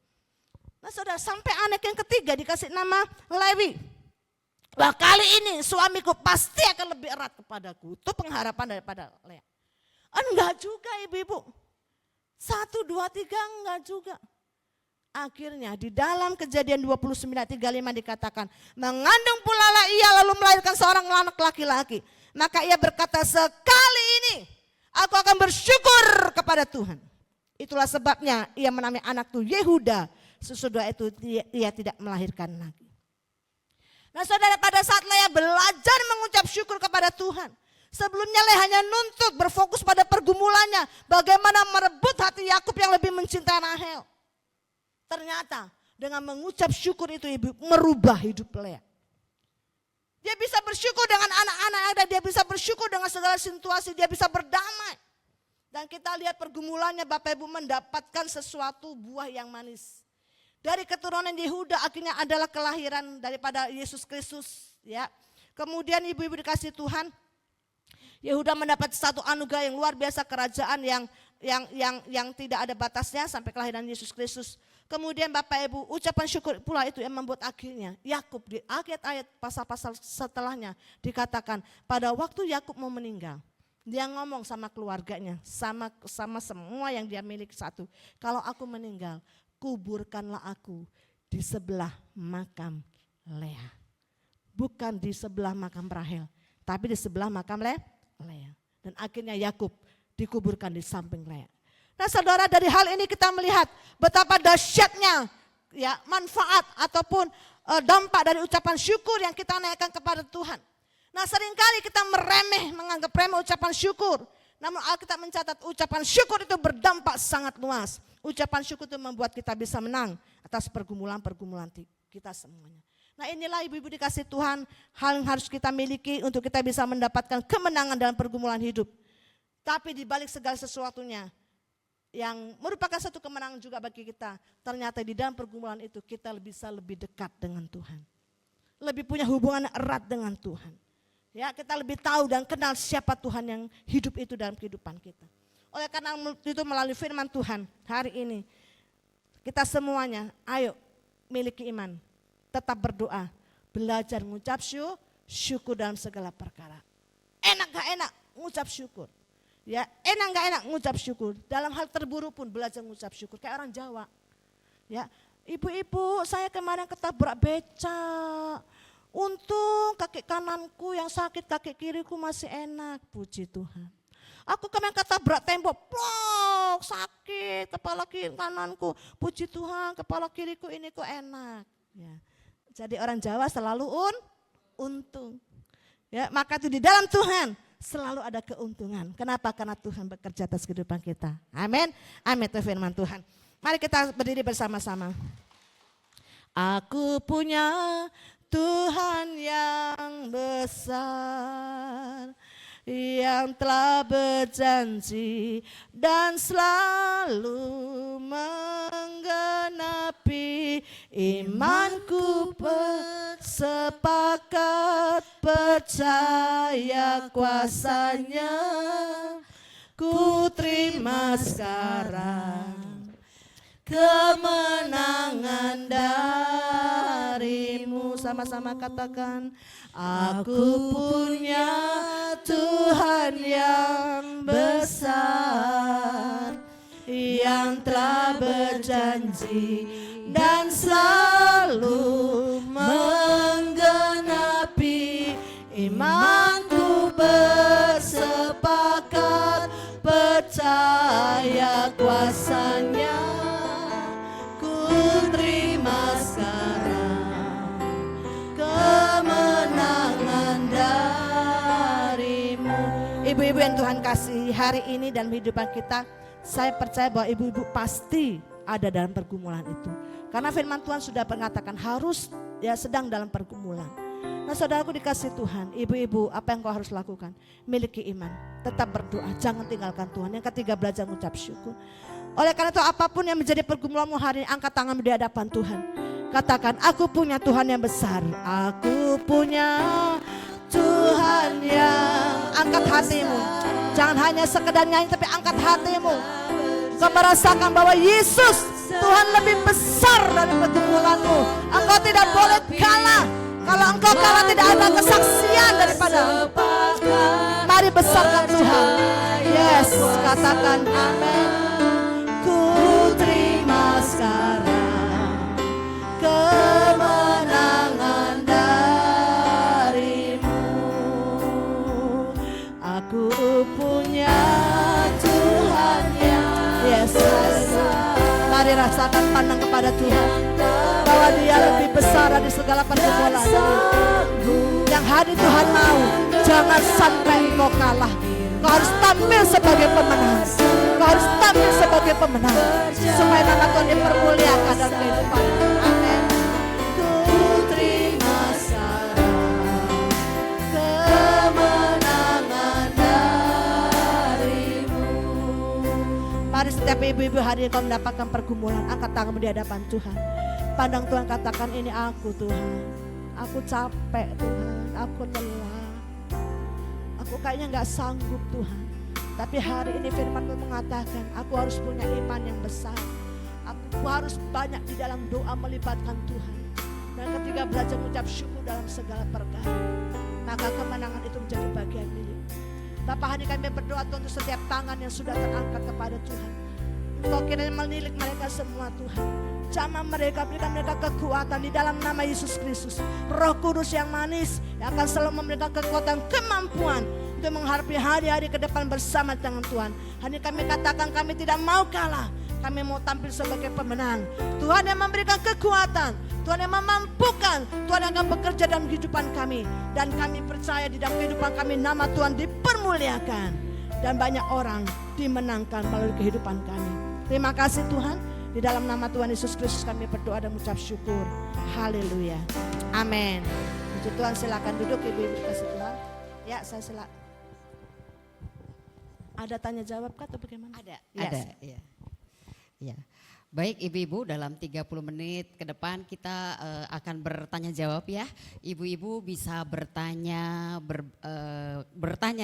Nah saudara sampai anak yang ketiga dikasih nama Lewi. Wah kali ini suamiku pasti akan lebih erat kepadaku. Itu pengharapan daripada Lea. Enggak juga ibu-ibu. 1, 2, 3 enggak juga. Akhirnya di dalam Kejadian 29:35 dikatakan, mengandung pula lah ia lalu melahirkan seorang anak laki-laki. Maka ia berkata, sekali ini aku akan bersyukur kepada Tuhan. Itulah sebabnya ia menamai anak itu Yehuda. Sesudah itu ia tidak melahirkan lagi. Nah saudara, pada saat Lea belajar mengucap syukur kepada Tuhan. Sebelumnya Lea hanya nuntut, berfokus pada pergumulannya. Bagaimana merebut hati Yakub yang lebih mencintai Rahel. Ternyata dengan mengucap syukur itu ibu merubah hidup Lea. Dia bisa bersyukur dengan anak-anak yang ada, dia bisa bersyukur dengan segala situasi, dia bisa berdamai. Dan kita lihat pergumulannya Bapak Ibu mendapatkan sesuatu buah yang manis. Dari keturunan Yehuda akhirnya adalah kelahiran daripada Yesus Kristus. Ya. Kemudian ibu-ibu dikasih Tuhan, Yehuda mendapat satu anugerah yang luar biasa, kerajaan yang tidak ada batasnya sampai kelahiran Yesus Kristus. Kemudian Bapak Ibu, ucapan syukur pula itu yang membuat akhirnya Yakub di ayat-ayat pasal-pasal setelahnya dikatakan pada waktu Yakub mau meninggal, dia ngomong sama keluarganya, sama semua yang dia miliki satu, kalau aku meninggal, kuburkanlah aku di sebelah makam Lea. Bukan di sebelah makam Rahel, tapi di sebelah makam Lea. Dan akhirnya Yakub dikuburkan di samping Lea. Nah saudara, dari hal ini kita melihat betapa dahsyatnya ya manfaat ataupun dampak dari ucapan syukur yang kita naikkan kepada Tuhan. Nah seringkali kita menganggap remeh ucapan syukur. Namun Alkitab mencatat ucapan syukur itu berdampak sangat luas. Ucapan syukur itu membuat kita bisa menang atas pergumulan-pergumulan kita semuanya. Nah inilah ibu-ibu dikasih Tuhan, hal yang harus kita miliki untuk kita bisa mendapatkan kemenangan dalam pergumulan hidup. Tapi di balik segala sesuatunya, yang merupakan satu kemenangan juga bagi kita, ternyata di dalam pergumulan itu kita bisa lebih dekat dengan Tuhan. Lebih punya hubungan erat dengan Tuhan. Ya, kita lebih tahu dan kenal siapa Tuhan yang hidup itu dalam kehidupan kita. Oleh karena itu melalui firman Tuhan hari ini, kita semuanya ayo miliki iman, tetap berdoa, belajar mengucap syukur dalam segala perkara. Enak gak enak, ngucap syukur. Ya, enak gak enak ngucap syukur. Dalam hal terburuk pun belajar ngucap syukur kayak orang Jawa. Ya, ibu-ibu, saya kemarin ketabrak becak. Untung kaki kananku yang sakit, kaki kiriku masih enak, puji Tuhan. Aku kemarin ketabrak tembok, plok, sakit kepala kiri kananku. Puji Tuhan, kepala kiriku ini kok enak. Ya. Jadi orang Jawa selalu untung. Ya, maka itu di dalam Tuhan selalu ada keuntungan. Kenapa? Karena Tuhan bekerja atas kehidupan kita. Amin. Amin itu firman Tuhan. Mari kita berdiri bersama-sama. Aku punya Tuhan yang besar, yang telah berjanji dan selalu menggenapi imanku, sepakat percaya kuasanya, ku terima sekarang kemenangan darimu. Sama-sama katakan, aku punya Tuhan yang besar, yang telah berjanji dan selalu menggenapi imanku, bersepakat percaya kuasanya, ku terima sekarang kemenangan darimu. Ibu-ibu yang Tuhan kasih, hari ini dalam kehidupan kita, saya percaya bahwa ibu-ibu pasti ada dalam pergumulan itu. Karena firman Tuhan sudah mengatakan harus sedang dalam pergumulan. Nah saudaraku dikasih Tuhan, ibu-ibu apa yang kau harus lakukan? Miliki iman, tetap berdoa, jangan tinggalkan Tuhan. Yang ketiga, belajar mengucap syukur. Oleh karena itu apapun yang menjadi pergumulanmu hari ini, angkat tanganmu di hadapan Tuhan. Katakan, aku punya Tuhan yang besar, aku punya Tuhan yang... Angkat hatimu, jangan hanya sekedar nyanyi tapi angkat hatimu. Kau merasakan bahwa Yesus Tuhan lebih besar dari pergumulanmu. Engkau tidak boleh kalah. Kalau engkau kalah tidak ada kesaksian daripada. Mari besarkan Tuhan. Yes, katakan amin. Ku terima sekarang rasakan, pandang kepada Tuhan bahwa Dia lebih besar dari segala pergumulan. Yang hari Tuhan mau, jangan sampai engkau kalah. Kau harus tampil sebagai pemenang. Kau harus tampil sebagai pemenang supaya nama Tuhan dipermuliakan dalam kehidupan. Amin. Ku terima sarang kemenangan darimu. Mari setiap ibu-ibu hari ini kau mendapatkan pergumulan, angkat tanganmu di hadapan Tuhan. Pandang Tuhan, katakan, ini aku Tuhan. Aku capek Tuhan, aku lelah. Aku kayaknya gak sanggup Tuhan. Tapi hari ini firman-Mu mengatakan, aku harus punya iman yang besar. Aku harus banyak di dalam doa melibatkan Tuhan. Dan ketika belajar mengucap syukur dalam segala perkara, maka kemenangan itu menjadi bagian milik. Bapak, hari kami berdoa Tuhan untuk setiap tangan yang sudah terangkat kepada Tuhan. Engkau kiranya menilik mereka semua Tuhan. Jamah mereka, berikan mereka kekuatan di dalam nama Yesus Kristus. Roh Kudus yang manis yang akan selalu memberikan kekuatan, kemampuan untuk menghadapi hari-hari ke depan bersama dengan Tuhan. Hari kami katakan kami tidak mau kalah. Kami mau tampil sebagai pemenang. Tuhan yang memberikan kekuatan, Tuhan yang memampukan, Tuhan yang akan bekerja dalam kehidupan kami. Dan kami percaya di dalam kehidupan kami nama Tuhan dipermuliakan. Dan banyak orang dimenangkan melalui kehidupan kami. Terima kasih Tuhan. Di dalam nama Tuhan Yesus Kristus kami berdoa dan mengucap syukur. Haleluya. Amin. Puji Tuhan, silakan duduk ibu-ibu kasih Tuhan. Ya, saya silakan. Ada tanya jawab kah atau bagaimana? Ada, Yes. ada. Ya. Ya. Baik ibu-ibu, dalam 30 menit ke depan kita akan bertanya jawab ya. Ibu-ibu bisa bertanya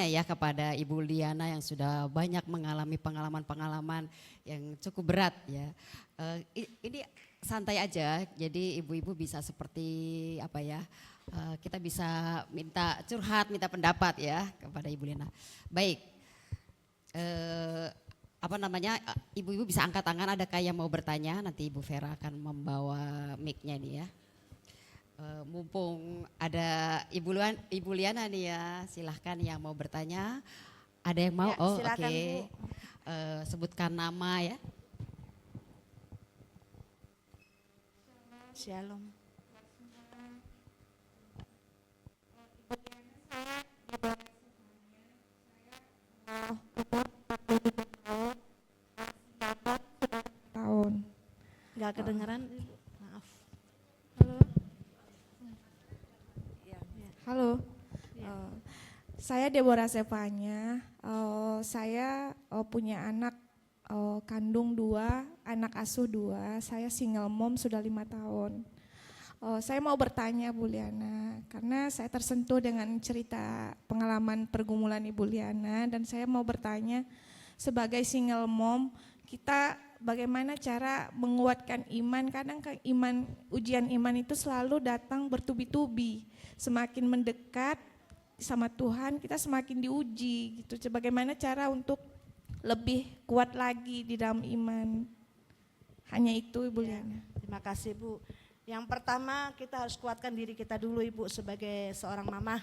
ya kepada Ibu Liana yang sudah banyak mengalami pengalaman-pengalaman yang cukup berat ya. Ini santai aja, jadi ibu-ibu bisa seperti apa ya, kita bisa minta curhat, minta pendapat ya kepada Ibu Liana. Baik. Ibu-ibu bisa angkat tangan, ada yang mau bertanya, nanti Ibu Vera akan membawa mic-nya nih ya. Mumpung ada Ibu Liana nih ya, silahkan yang mau bertanya. Ada yang mau? Ya, oh silakan, oke. Sebutkan nama ya. Shalom. Tahun. Gak kedengeran, maaf. Halo. Saya Deborah Sevanya. Saya punya anak kandung 2, anak asuh 2. Saya single mom sudah 5 tahun. Saya mau bertanya Bu Liana, karena saya tersentuh dengan cerita pengalaman pergumulan Ibu Liana, dan saya mau bertanya sebagai single mom, kita bagaimana cara menguatkan iman? Kadang ujian iman itu selalu datang bertubi-tubi. Semakin mendekat sama Tuhan, kita semakin diuji gitu. Bagaimana cara untuk lebih kuat lagi di dalam iman? Hanya itu Ibu Liana. Terima kasih Bu. Yang pertama kita harus kuatkan diri kita dulu Ibu sebagai seorang mama.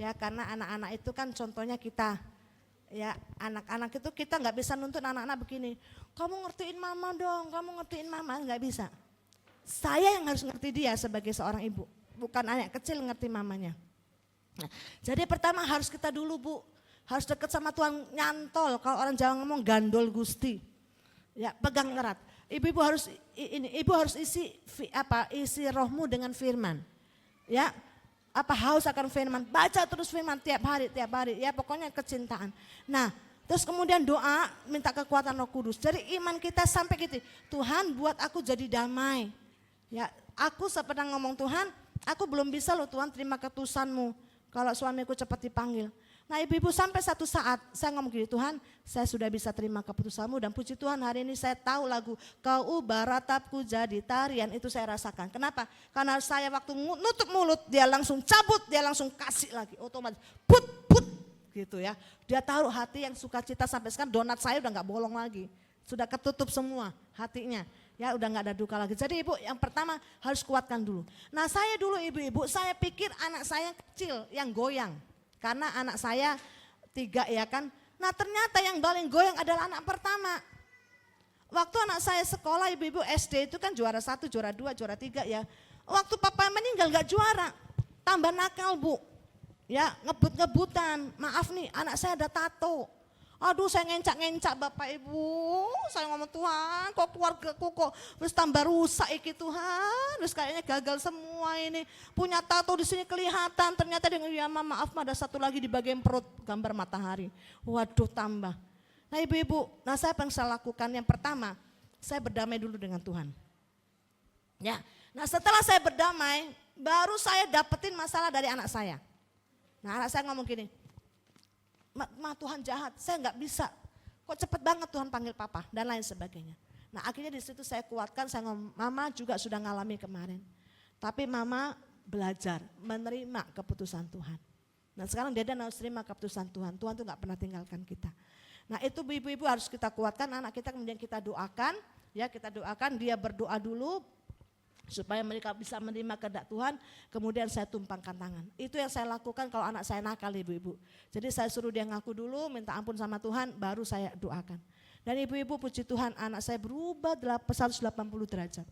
Ya, karena anak-anak itu kan contohnya kita. Ya, anak-anak itu kita nggak bisa nuntut anak-anak begini. Kamu ngertiin mama dong, kamu ngertiin mama, nggak bisa. Saya yang harus ngerti dia sebagai seorang ibu, bukan anak kecil ngerti mamanya. Nah, jadi pertama harus kita dulu Bu, harus dekat sama Tuhan, nyantol. Kalau orang Jawa ngomong gandol gusti, ya pegang erat. Ibu harus isi rohmu dengan firman, ya. Haus akan firman, baca terus firman tiap hari, ya pokoknya kecintaan. Nah, terus kemudian doa, minta kekuatan Roh Kudus. Jadi iman kita sampai gitu, Tuhan buat aku jadi damai. Ya, aku pernah ngomong, Tuhan, aku belum bisa loh Tuhan terima keputusan-Mu kalau suamiku cepat dipanggil. Nah ibu-ibu sampai satu saat saya ngomong gini, Tuhan saya sudah bisa terima keputusan-Mu, dan puji Tuhan hari ini saya tahu lagu Kau ubah ratapku jadi tarian, itu saya rasakan. Kenapa? Karena saya waktu nutup mulut dia langsung cabut, dia langsung kasih lagi otomatis put gitu ya. Dia taruh hati yang sukacita, sampai sekarang donat saya udah gak bolong lagi, sudah ketutup semua hatinya. Ya udah gak ada duka lagi. Jadi ibu yang pertama harus kuatkan dulu. Nah saya dulu ibu-ibu, saya pikir anak saya kecil yang goyang. Karena anak saya 3 ya kan. Nah ternyata yang paling goyang adalah anak pertama. waktu anak saya sekolah ibu-ibu SD itu kan juara 1, juara 2, juara 3 ya. Waktu papa meninggal gak juara, tambah nakal Bu. Ya ngebut-ngebutan, maaf nih anak saya ada tato. Aduh saya ngencak-ngencak Bapak Ibu, saya ngomong Tuhan kok keluargaku kok terus tambah rusak iki Tuhan, terus kayaknya gagal semua ini. Punya tato di sini kelihatan, ternyata dengan ya maaf ada satu lagi di bagian perut gambar matahari. Waduh tambah. Nah ibu-ibu, nah saya apa yang saya lakukan? Yang pertama, saya berdamai dulu dengan Tuhan. Ya, nah setelah saya berdamai, baru saya dapetin masalah dari anak saya. Nah anak saya ngomong gini, Ma Tuhan jahat, saya nggak bisa. Kok cepet banget Tuhan panggil papa dan lain sebagainya. Nah akhirnya di situ saya kuatkan, saya ngomong, mama juga sudah ngalami kemarin. Tapi mama belajar menerima keputusan Tuhan. Nah sekarang dia harus terima keputusan Tuhan. Tuhan tuh nggak pernah tinggalkan kita. Nah itu ibu-ibu harus kita kuatkan, anak kita kemudian kita doakan. Ya kita doakan, dia berdoa dulu. Supaya mereka bisa menerima kehendak Tuhan, kemudian saya tumpangkan tangan. Itu yang saya lakukan kalau anak saya nakal ibu-ibu. Jadi saya suruh dia ngaku dulu, minta ampun sama Tuhan, baru saya doakan. Dan ibu-ibu puji Tuhan anak saya berubah 180 derajat.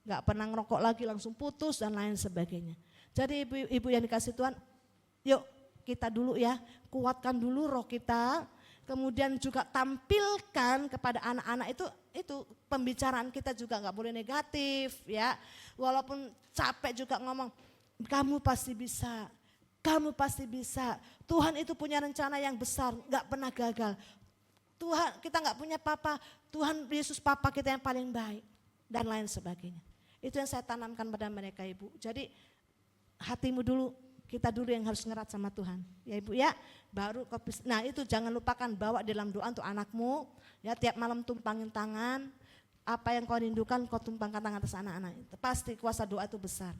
Gak pernah ngerokok lagi, langsung putus dan lain sebagainya. Jadi ibu-ibu yang dikasih Tuhan, yuk kita dulu ya, kuatkan dulu roh kita. Kemudian juga tampilkan kepada anak-anak itu pembicaraan kita juga nggak boleh negatif ya. Walaupun capek juga ngomong, kamu pasti bisa, kamu pasti bisa. Tuhan itu punya rencana yang besar, nggak pernah gagal. Tuhan kita nggak punya papa, Tuhan Yesus papa kita yang paling baik dan lain sebagainya. Itu yang saya tanamkan pada mereka ibu. Jadi hatimu dulu. Kita dulu yang harus ngerat sama Tuhan. Ya ibu ya, baru nah itu jangan lupakan bawa dalam doa untuk anakmu. Ya tiap malam tumpangin tangan. Apa yang kau rindukan kau tumpangkan tangan atas anak-anak. Pasti kuasa doa itu besar.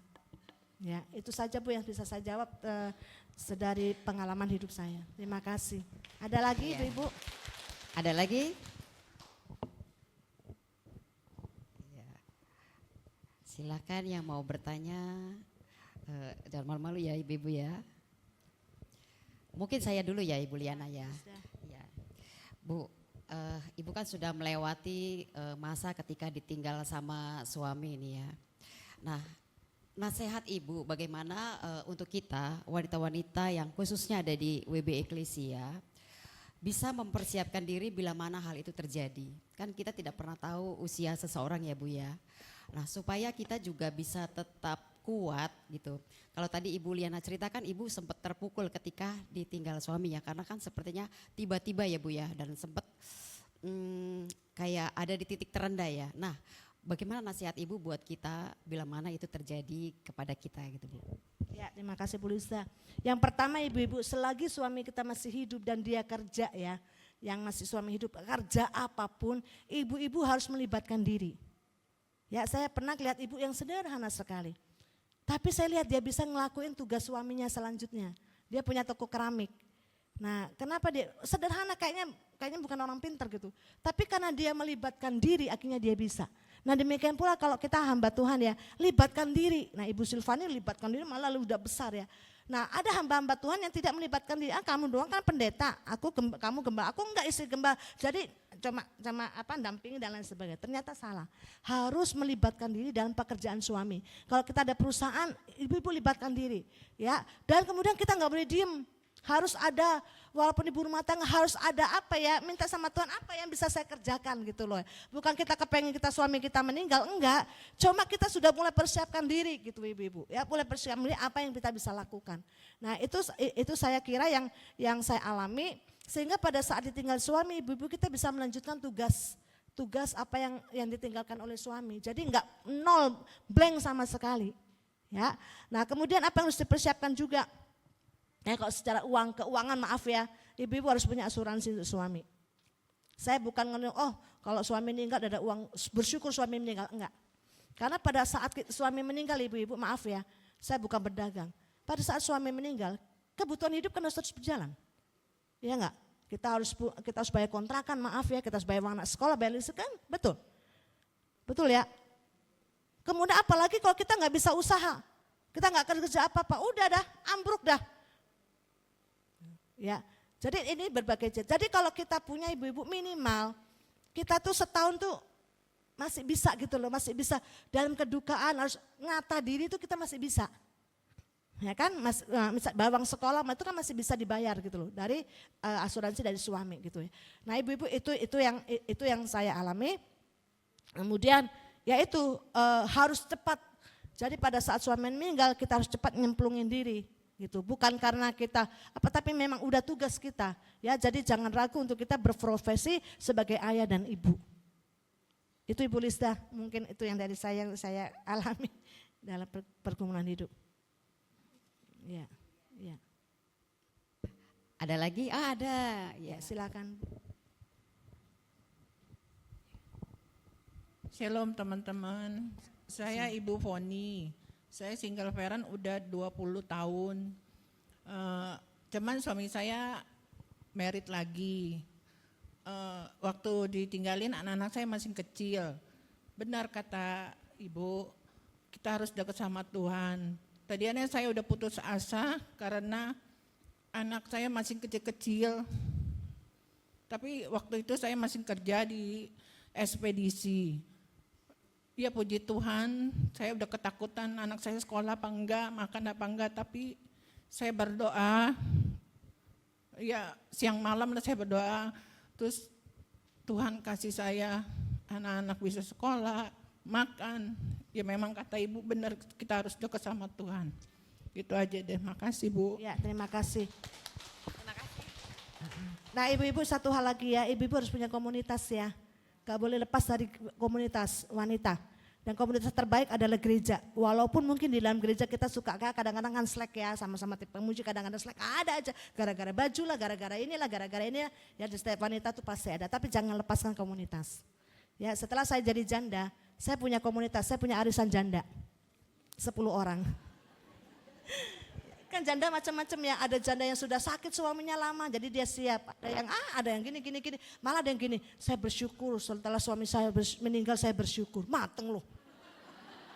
Ya itu saja Bu yang bisa saya jawab dari pengalaman hidup saya. Terima kasih. Ada lagi Ya. ibu? Ada lagi? Ya. Silakan yang mau bertanya. Jangan malu-malu ya ibu-ibu ya. Mungkin saya dulu ya Ibu Liana ya. Ya. Bu, ibu kan sudah melewati masa ketika ditinggal sama suami ini ya. Nah, nasihat ibu bagaimana untuk kita wanita-wanita yang khususnya ada di WB Eklesia bisa mempersiapkan diri bila mana hal itu terjadi. Kan kita tidak pernah tahu usia seseorang ya Bu ya. Nah supaya kita juga bisa tetap kuat gitu. Kalau tadi Ibu Liana ceritakan ibu sempat terpukul ketika ditinggal suami ya. Karena kan sepertinya tiba-tiba ya Bu ya. Dan sempat kayak ada di titik terendah ya. Nah bagaimana nasihat ibu buat kita bila mana itu terjadi kepada kita gitu Bu. Ya terima kasih Bu Lisa. Yang pertama ibu-ibu selagi suami kita masih hidup dan dia kerja ya. Yang masih suami hidup kerja apapun ibu-ibu harus melibatkan diri. Ya saya pernah lihat ibu yang sederhana sekali. Tapi saya lihat dia bisa ngelakuin tugas suaminya selanjutnya. Dia punya toko keramik. Nah kenapa dia sederhana kayaknya bukan orang pintar gitu. Tapi karena dia melibatkan diri akhirnya dia bisa. Nah demikian pula kalau kita hamba Tuhan ya libatkan diri. Nah Ibu Silvani libatkan diri malah udah besar ya. Nah ada hamba-hamba Tuhan yang tidak melibatkan diri. Kamu doang kan pendeta, kamu gembala, aku enggak istri gembala. Jadi cuma dampingi dan lain sebagainya. Ternyata salah. Harus melibatkan diri dalam pekerjaan suami. Kalau kita ada perusahaan, ibu-ibu libatkan diri, ya. Dan kemudian kita nggak boleh diem. Harus ada, walaupun ibu rumah tangga harus ada minta sama Tuhan apa yang bisa saya kerjakan gitu loh. Bukan kita kepengen suami kita meninggal, enggak. Cuma kita sudah mulai persiapkan diri gitu ibu-ibu. Ya mulai persiapkan diri apa yang kita bisa lakukan. Nah itu saya kira yang saya alami. Sehingga pada saat ditinggal suami, ibu-ibu kita bisa melanjutkan tugas apa yang ditinggalkan oleh suami. Jadi enggak nol, blank sama sekali. Ya. Nah kemudian apa yang harus dipersiapkan juga. Nah kalau secara keuangan maaf ya, ibu-ibu harus punya asuransi untuk suami. Saya bukan ngomong, kalau suami meninggal ada uang, bersyukur suami meninggal, enggak. Karena pada saat suami meninggal ibu-ibu maaf ya, saya bukan berdagang. Pada saat suami meninggal, kebutuhan hidup kan harus terus berjalan. Iya enggak? Kita harus bayar kontrakan, maaf ya, kita harus bayar uang anak sekolah, bayar listrik kan, betul. Betul ya? Kemudian apalagi kalau kita nggak bisa usaha, kita nggak kerja apa-apa, udah dah, ambruk dah. Ya, jadi ini berbagai. Jadi kalau kita punya ibu-ibu minimal Kita tuh setahun tuh masih bisa gitu loh, masih bisa dalam kedukaan harus ngata diri itu kita masih bisa. Ya kan, misal bawang sekolah itu kan masih bisa dibayar gitu loh dari asuransi dari suami gitu ya. Nah ibu-ibu itu yang saya alami. Kemudian ya itu harus cepat. Jadi pada saat suami meninggal kita harus cepat nyemplungin diri gitu. Bukan karena kita tapi memang udah tugas kita. Ya jadi jangan ragu untuk kita berprofesi sebagai ayah dan ibu. Itu Ibu Lisda, mungkin itu yang dari saya alami dalam pergumulan hidup. Ya, ya. Ada lagi? Ada. Ya, silakan. Shalom teman-teman, saya Ibu Foni, saya single parent udah 20 tahun, cuman suami saya married lagi, waktu ditinggalin anak-anak saya masih kecil, benar kata Ibu, kita harus dekat sama Tuhan. Tadinya saya udah putus asa karena anak saya masih kecil-kecil, tapi waktu itu saya masih kerja di ekspedisi. Ya puji Tuhan, saya udah ketakutan anak saya sekolah apa enggak, makan apa enggak, tapi saya berdoa, ya siang malam saya berdoa, terus Tuhan kasih saya anak-anak bisa sekolah, makan, ya memang kata Ibu benar kita harus dekat sama Tuhan. Itu aja deh, makasih Bu. Ya terima kasih. Nah ibu-ibu satu hal lagi ya, ibu-ibu harus punya komunitas ya. Gak boleh lepas dari komunitas wanita. Dan komunitas terbaik adalah gereja. Walaupun mungkin di dalam gereja kita suka kadang-kadang kan slack ya, sama-sama tipe pemuji kadang-kadang slack ada aja. Gara-gara baju lah, gara-gara inilah, gara-gara ini ya di setiap wanita tuh pasti ada. Tapi jangan lepaskan komunitas. Ya setelah saya jadi janda, saya punya komunitas, saya punya arisan janda. 10 orang. Kan janda macam-macam ya, ada janda yang sudah sakit suaminya lama, jadi dia siap. Ada yang gini, malah ada yang gini, saya bersyukur setelah suami saya meninggal saya bersyukur. Mateng loh.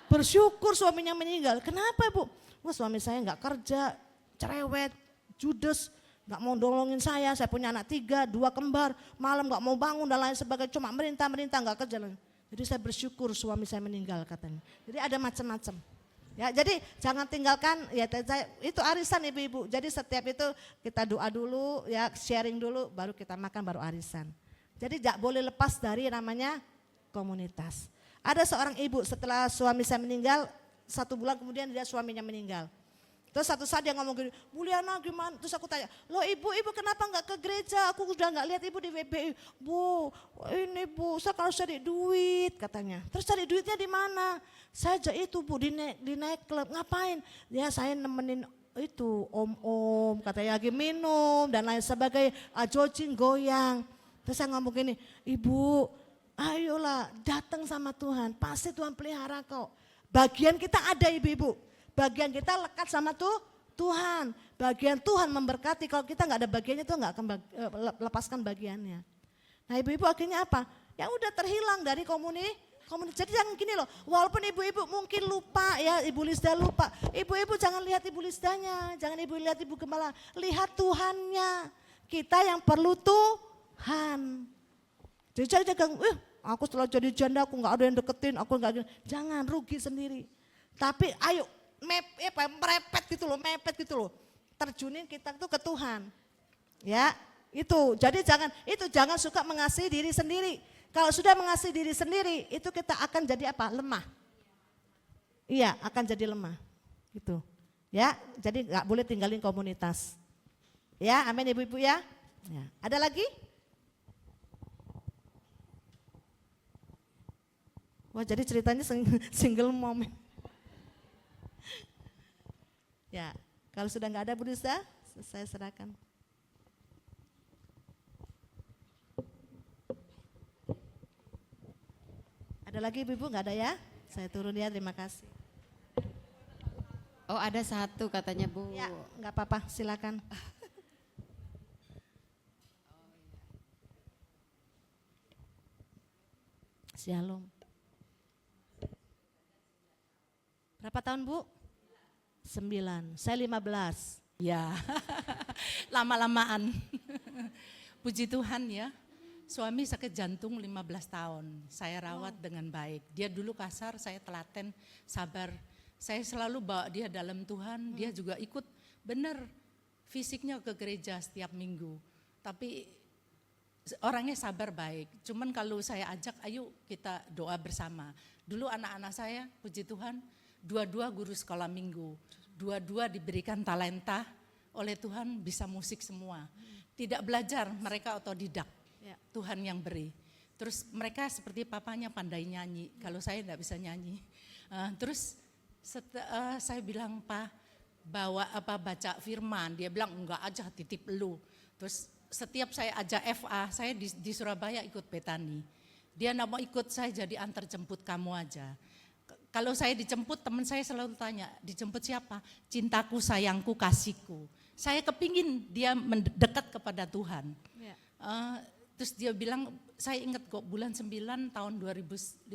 Bersyukur suaminya meninggal, kenapa Bu? Wah suami saya gak kerja, cerewet, judes, gak mau nolongin saya punya anak 3, 2 kembar, malam gak mau bangun dan lain sebagainya, cuma merintah gak kerja. Jadi saya bersyukur suami saya meninggal katanya. Jadi ada macam-macam. Ya, jadi jangan tinggalkan ya itu arisan ibu-ibu. Jadi setiap itu kita doa dulu, ya sharing dulu, baru kita makan, baru arisan. Jadi tidak boleh lepas dari namanya komunitas. Ada seorang ibu setelah suami saya meninggal, 1 bulan kemudian dia suaminya meninggal. Terus satu saat dia ngomong gini, Mulyana gimana? Terus aku tanya, loh ibu kenapa nggak ke gereja? Aku udah nggak lihat ibu di WBI. Bu, ini Bu, saya harus cari duit katanya. Terus cari duitnya di mana? Saya aja itu Bu di night club, ngapain? Ya saya nemenin itu om-om, katanya lagi minum dan lain sebagainya. Jojing goyang. Terus saya ngomong gini, Ibu, ayolah datang sama Tuhan, pasti Tuhan pelihara kok. Bagian kita ada ibu-ibu. Bagian kita lekat sama Tuhan. Bagian Tuhan memberkati. Kalau kita nggak ada bagiannya Tuhan nggak akan lepaskan bagiannya. Nah ibu-ibu akhirnya apa? Ya udah terhilang dari komunitas. Jadi jangan gini loh. Walaupun ibu-ibu mungkin lupa ya, Ibu Lisda lupa. Ibu-ibu jangan lihat Ibu Lisdanya. Jangan ibu lihat Ibu Gembala. Lihat Tuhannya. Kita yang perlu Tuhan. Jadi jangan, aku setelah jadi janda aku nggak ada yang deketin. Aku nggak. Jangan rugi sendiri. Tapi ayo. Mepet gitu loh, terjunin kita tuh ke Tuhan, ya itu. Jadi jangan suka mengasihi diri sendiri. Kalau sudah mengasihi diri sendiri, itu kita akan jadi apa? Lemah. Iya, akan jadi lemah, gitu. Ya, jadi nggak boleh tinggalin komunitas. Ya, amin ibu-ibu ya. Ya. Ada lagi? Wah, jadi ceritanya single mom. Ya, kalau sudah nggak ada Bu Lisda, saya serahkan. Ada lagi ibu-ibu nggak ada ya? Saya turun ya, terima kasih. Oh ada 1 katanya Bu. Ya, nggak apa-apa, silakan. Shalom. Berapa tahun Bu? 9, saya 15. Ya, lama-lamaan. Puji Tuhan ya. Suami sakit jantung 15 tahun, saya rawat dengan baik. Dia dulu kasar, saya telaten, sabar. Saya selalu bawa dia dalam Tuhan, dia juga ikut benar fisiknya ke gereja setiap minggu. Tapi orangnya sabar baik, cuman kalau saya ajak ayo kita doa bersama. Dulu anak-anak saya, puji Tuhan, dua-dua guru sekolah minggu, dua-dua diberikan talenta oleh Tuhan bisa musik semua. Tidak belajar, mereka otodidak. Tuhan yang beri. Terus mereka seperti papanya pandai nyanyi, kalau saya tidak bisa nyanyi. Terus saya bilang, Pak, baca firman, dia bilang enggak aja, titip lu. Terus setiap saya ajak FA, saya di Surabaya ikut Betani. Dia enggak mau ikut, saya jadi antar jemput kamu aja. Kalau saya dijemput, teman saya selalu tanya, dijemput siapa? Cintaku, sayangku, kasihku. Saya kepingin dia mendekat kepada Tuhan. Terus dia bilang, saya ingat kok bulan 9 tahun 2015,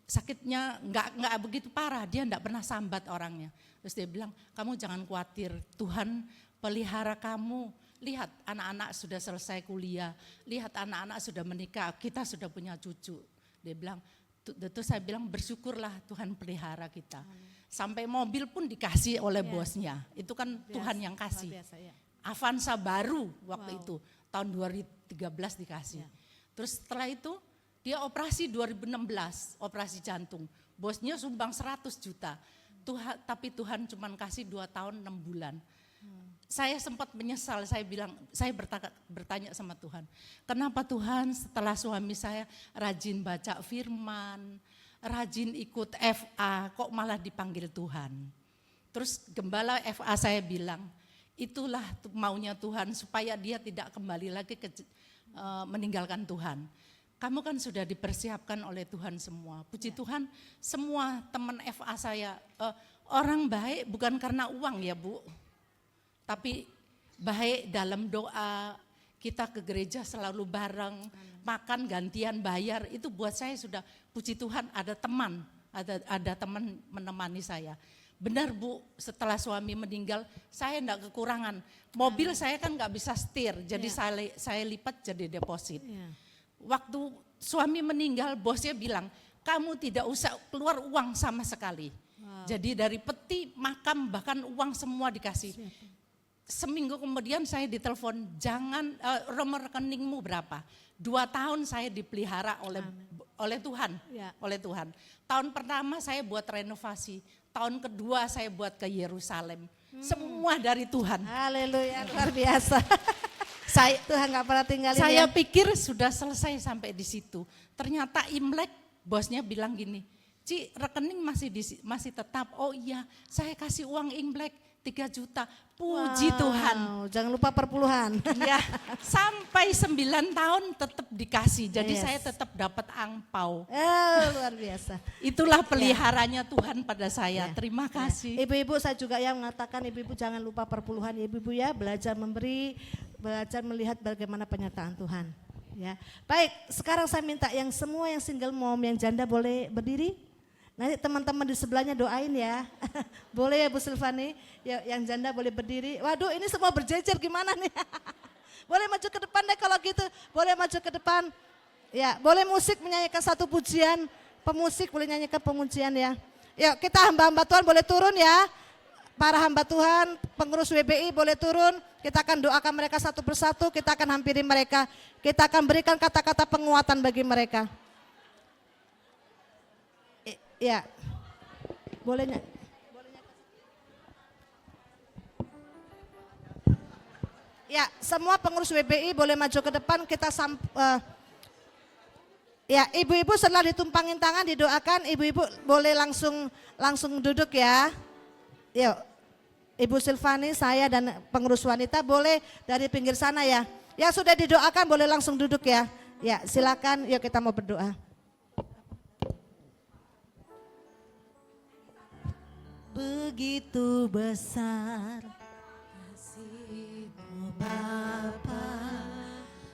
sakitnya enggak begitu parah, dia enggak pernah sambat orangnya. Terus dia bilang, kamu jangan khawatir, Tuhan pelihara kamu. Lihat anak-anak sudah selesai kuliah, lihat anak-anak sudah menikah, kita sudah punya cucu. Dia bilang, terus saya bilang bersyukurlah Tuhan pelihara kita. Sampai mobil pun dikasih oleh bosnya, itu kan Tuhan yang kasih. Avanza baru waktu itu, tahun 2013 dikasih. Terus setelah itu dia operasi 2016, operasi jantung. Bosnya sumbang 100 juta, tapi Tuhan cuma kasih 2 tahun 6 bulan. Saya sempat menyesal, saya bilang, saya bertanya sama Tuhan, kenapa Tuhan setelah suami saya rajin baca firman, rajin ikut FA, kok malah dipanggil Tuhan. Terus gembala FA saya bilang, itulah maunya Tuhan supaya dia tidak kembali lagi meninggalkan Tuhan. Kamu kan sudah dipersiapkan oleh Tuhan semua. Puji Tuhan, semua teman FA saya orang baik bukan karena uang ya Bu. Tapi baik dalam doa, kita ke gereja selalu bareng, makan gantian bayar, itu buat saya sudah puji Tuhan ada teman, ada teman menemani saya. Benar Bu, setelah suami meninggal saya enggak kekurangan. Mobil saya kan enggak bisa setir, jadi saya lipat jadi deposit. Waktu suami meninggal bosnya bilang, kamu tidak usah keluar uang sama sekali. Jadi dari peti, makam, bahkan uang semua dikasih. Seminggu kemudian saya ditelepon, jangan nomor rekeningmu berapa. 2 tahun saya dipelihara oleh Tuhan, oleh Tuhan. Tahun pertama saya buat renovasi, tahun kedua saya buat ke Yerusalem. Semua dari Tuhan. Haleluya, luar biasa. Tuhan gak pernah tinggalin Saya pikir sudah selesai sampai di situ. Ternyata Imlek bosnya bilang gini, Ci rekening masih tetap. Oh iya, saya kasih uang Imlek 3 juta. Puji Tuhan. Jangan lupa perpuluhan. Ya, sampai 9 tahun tetap dikasih. Jadi saya tetap dapat angpau. Luar biasa. Itulah peliharanya Tuhan pada saya. Terima kasih. Ibu-ibu saya juga yang mengatakan ibu-ibu jangan lupa perpuluhan ibu-ibu ya, belajar memberi, belajar melihat bagaimana penyertaan Tuhan. Ya. Baik, sekarang saya minta yang semua yang single mom, yang janda boleh berdiri. Nanti teman-teman di sebelahnya doain ya. Boleh ya Bu Silvani, ya, yang janda boleh berdiri. Waduh ini semua berjejer gimana nih. Boleh maju ke depan deh kalau gitu, boleh maju ke depan. Ya, boleh musik menyanyikan satu pujian, pemusik boleh nyanyikan pengujian ya. Yuk kita hamba-hamba Tuhan boleh turun ya. Para hamba Tuhan, pengurus WBI boleh turun. Kita akan doakan mereka satu persatu, kita akan hampiri mereka. Kita akan berikan kata-kata penguatan bagi mereka. Ya, bolehnya. Ya, semua pengurus WBI boleh maju ke depan. Ya, ibu-ibu setelah ditumpangin tangan didoakan, ibu-ibu boleh langsung duduk ya. Yuk, Ibu Silvani, saya dan pengurus wanita boleh dari pinggir sana ya. Yang sudah didoakan boleh langsung duduk ya. Ya, silakan. Yuk kita mau berdoa. Begitu besar kasih-Mu Bapa,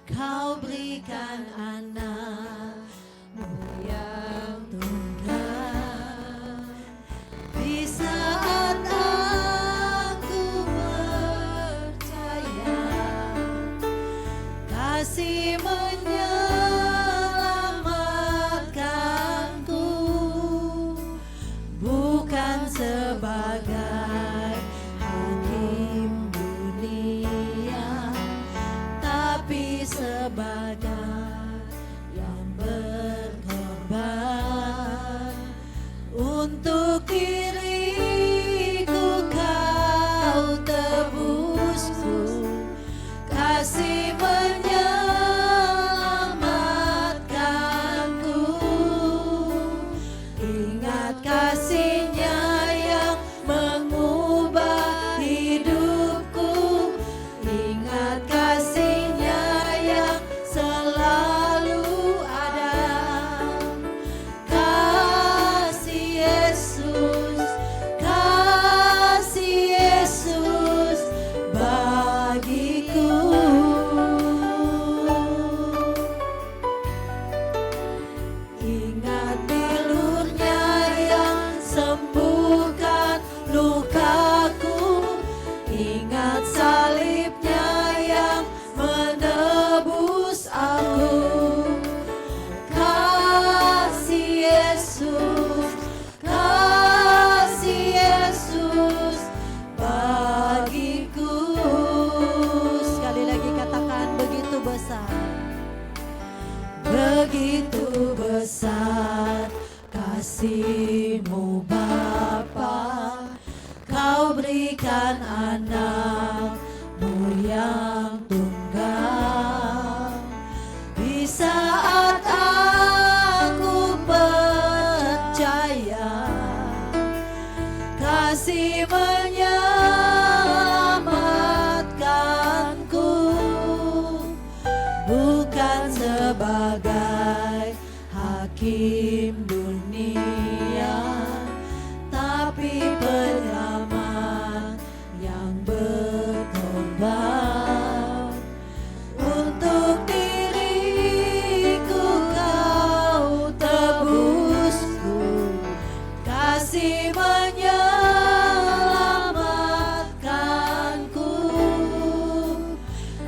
Kau berikan anak-Mu yang tunggal. Di saat aku percaya kasih kasih menyelamatkanku, bukan sebagai hakim dunia, tapi sebagai yang berkorban untuk diriku. Kau tebusku, kasih menyelamatkanku. Ingat kasih-Nya yang mengubah hidupku. Ingat kasih-Nya yang selalu ada. Kasih Yesus, kasih Yesus bagiku. Ingat bilur-Nya yang sembuhkan lukaku. Ingat salib-Nya yang menebus aku. Kasih Yesus, kasih Yesus bagiku. Sekali lagi katakan, begitu besar. Begitu besar kasih-Mu Bapa, Kau berikan anak-Mu yang tunggal. Di saat aku percaya, kasih menyelamatkanku, bukan sebagai hakim dunia, tapi penyelamat yang berkorban untuk diriku. Kau tebusku, kasih menyelamatkanku.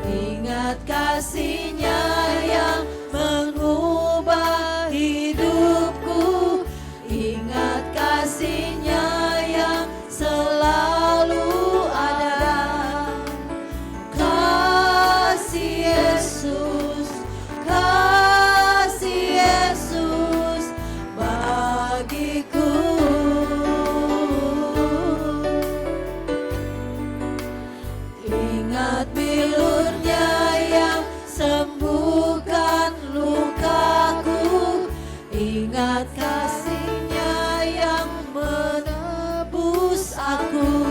Ingat kasih-Nya yang mengubah hidupku. Ingat kasih-Nya yang selalu ada. Kasih Yesus, kasih Yesus bagiku. Ingat bilur-Nya yang sembuhkan lukaku. Ingat kasih-Nya yang menebus aku.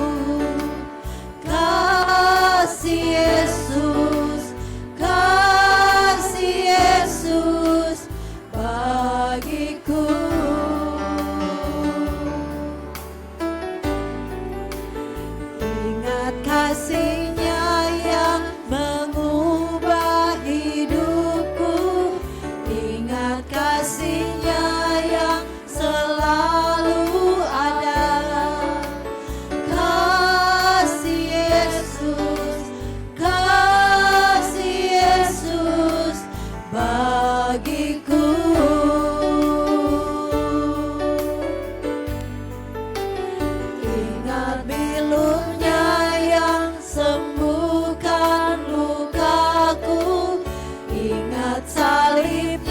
Kasih Yesus, kasih Yesus bagiku. Ingat kasih-Nya yang mengubah hidupku. Ingat kasih-Nya yang selalu ada. Kasih Yesus, kasih Yesus bagiku. Ingat bilur-Nya yang sembuhkan lukaku. Ingat salib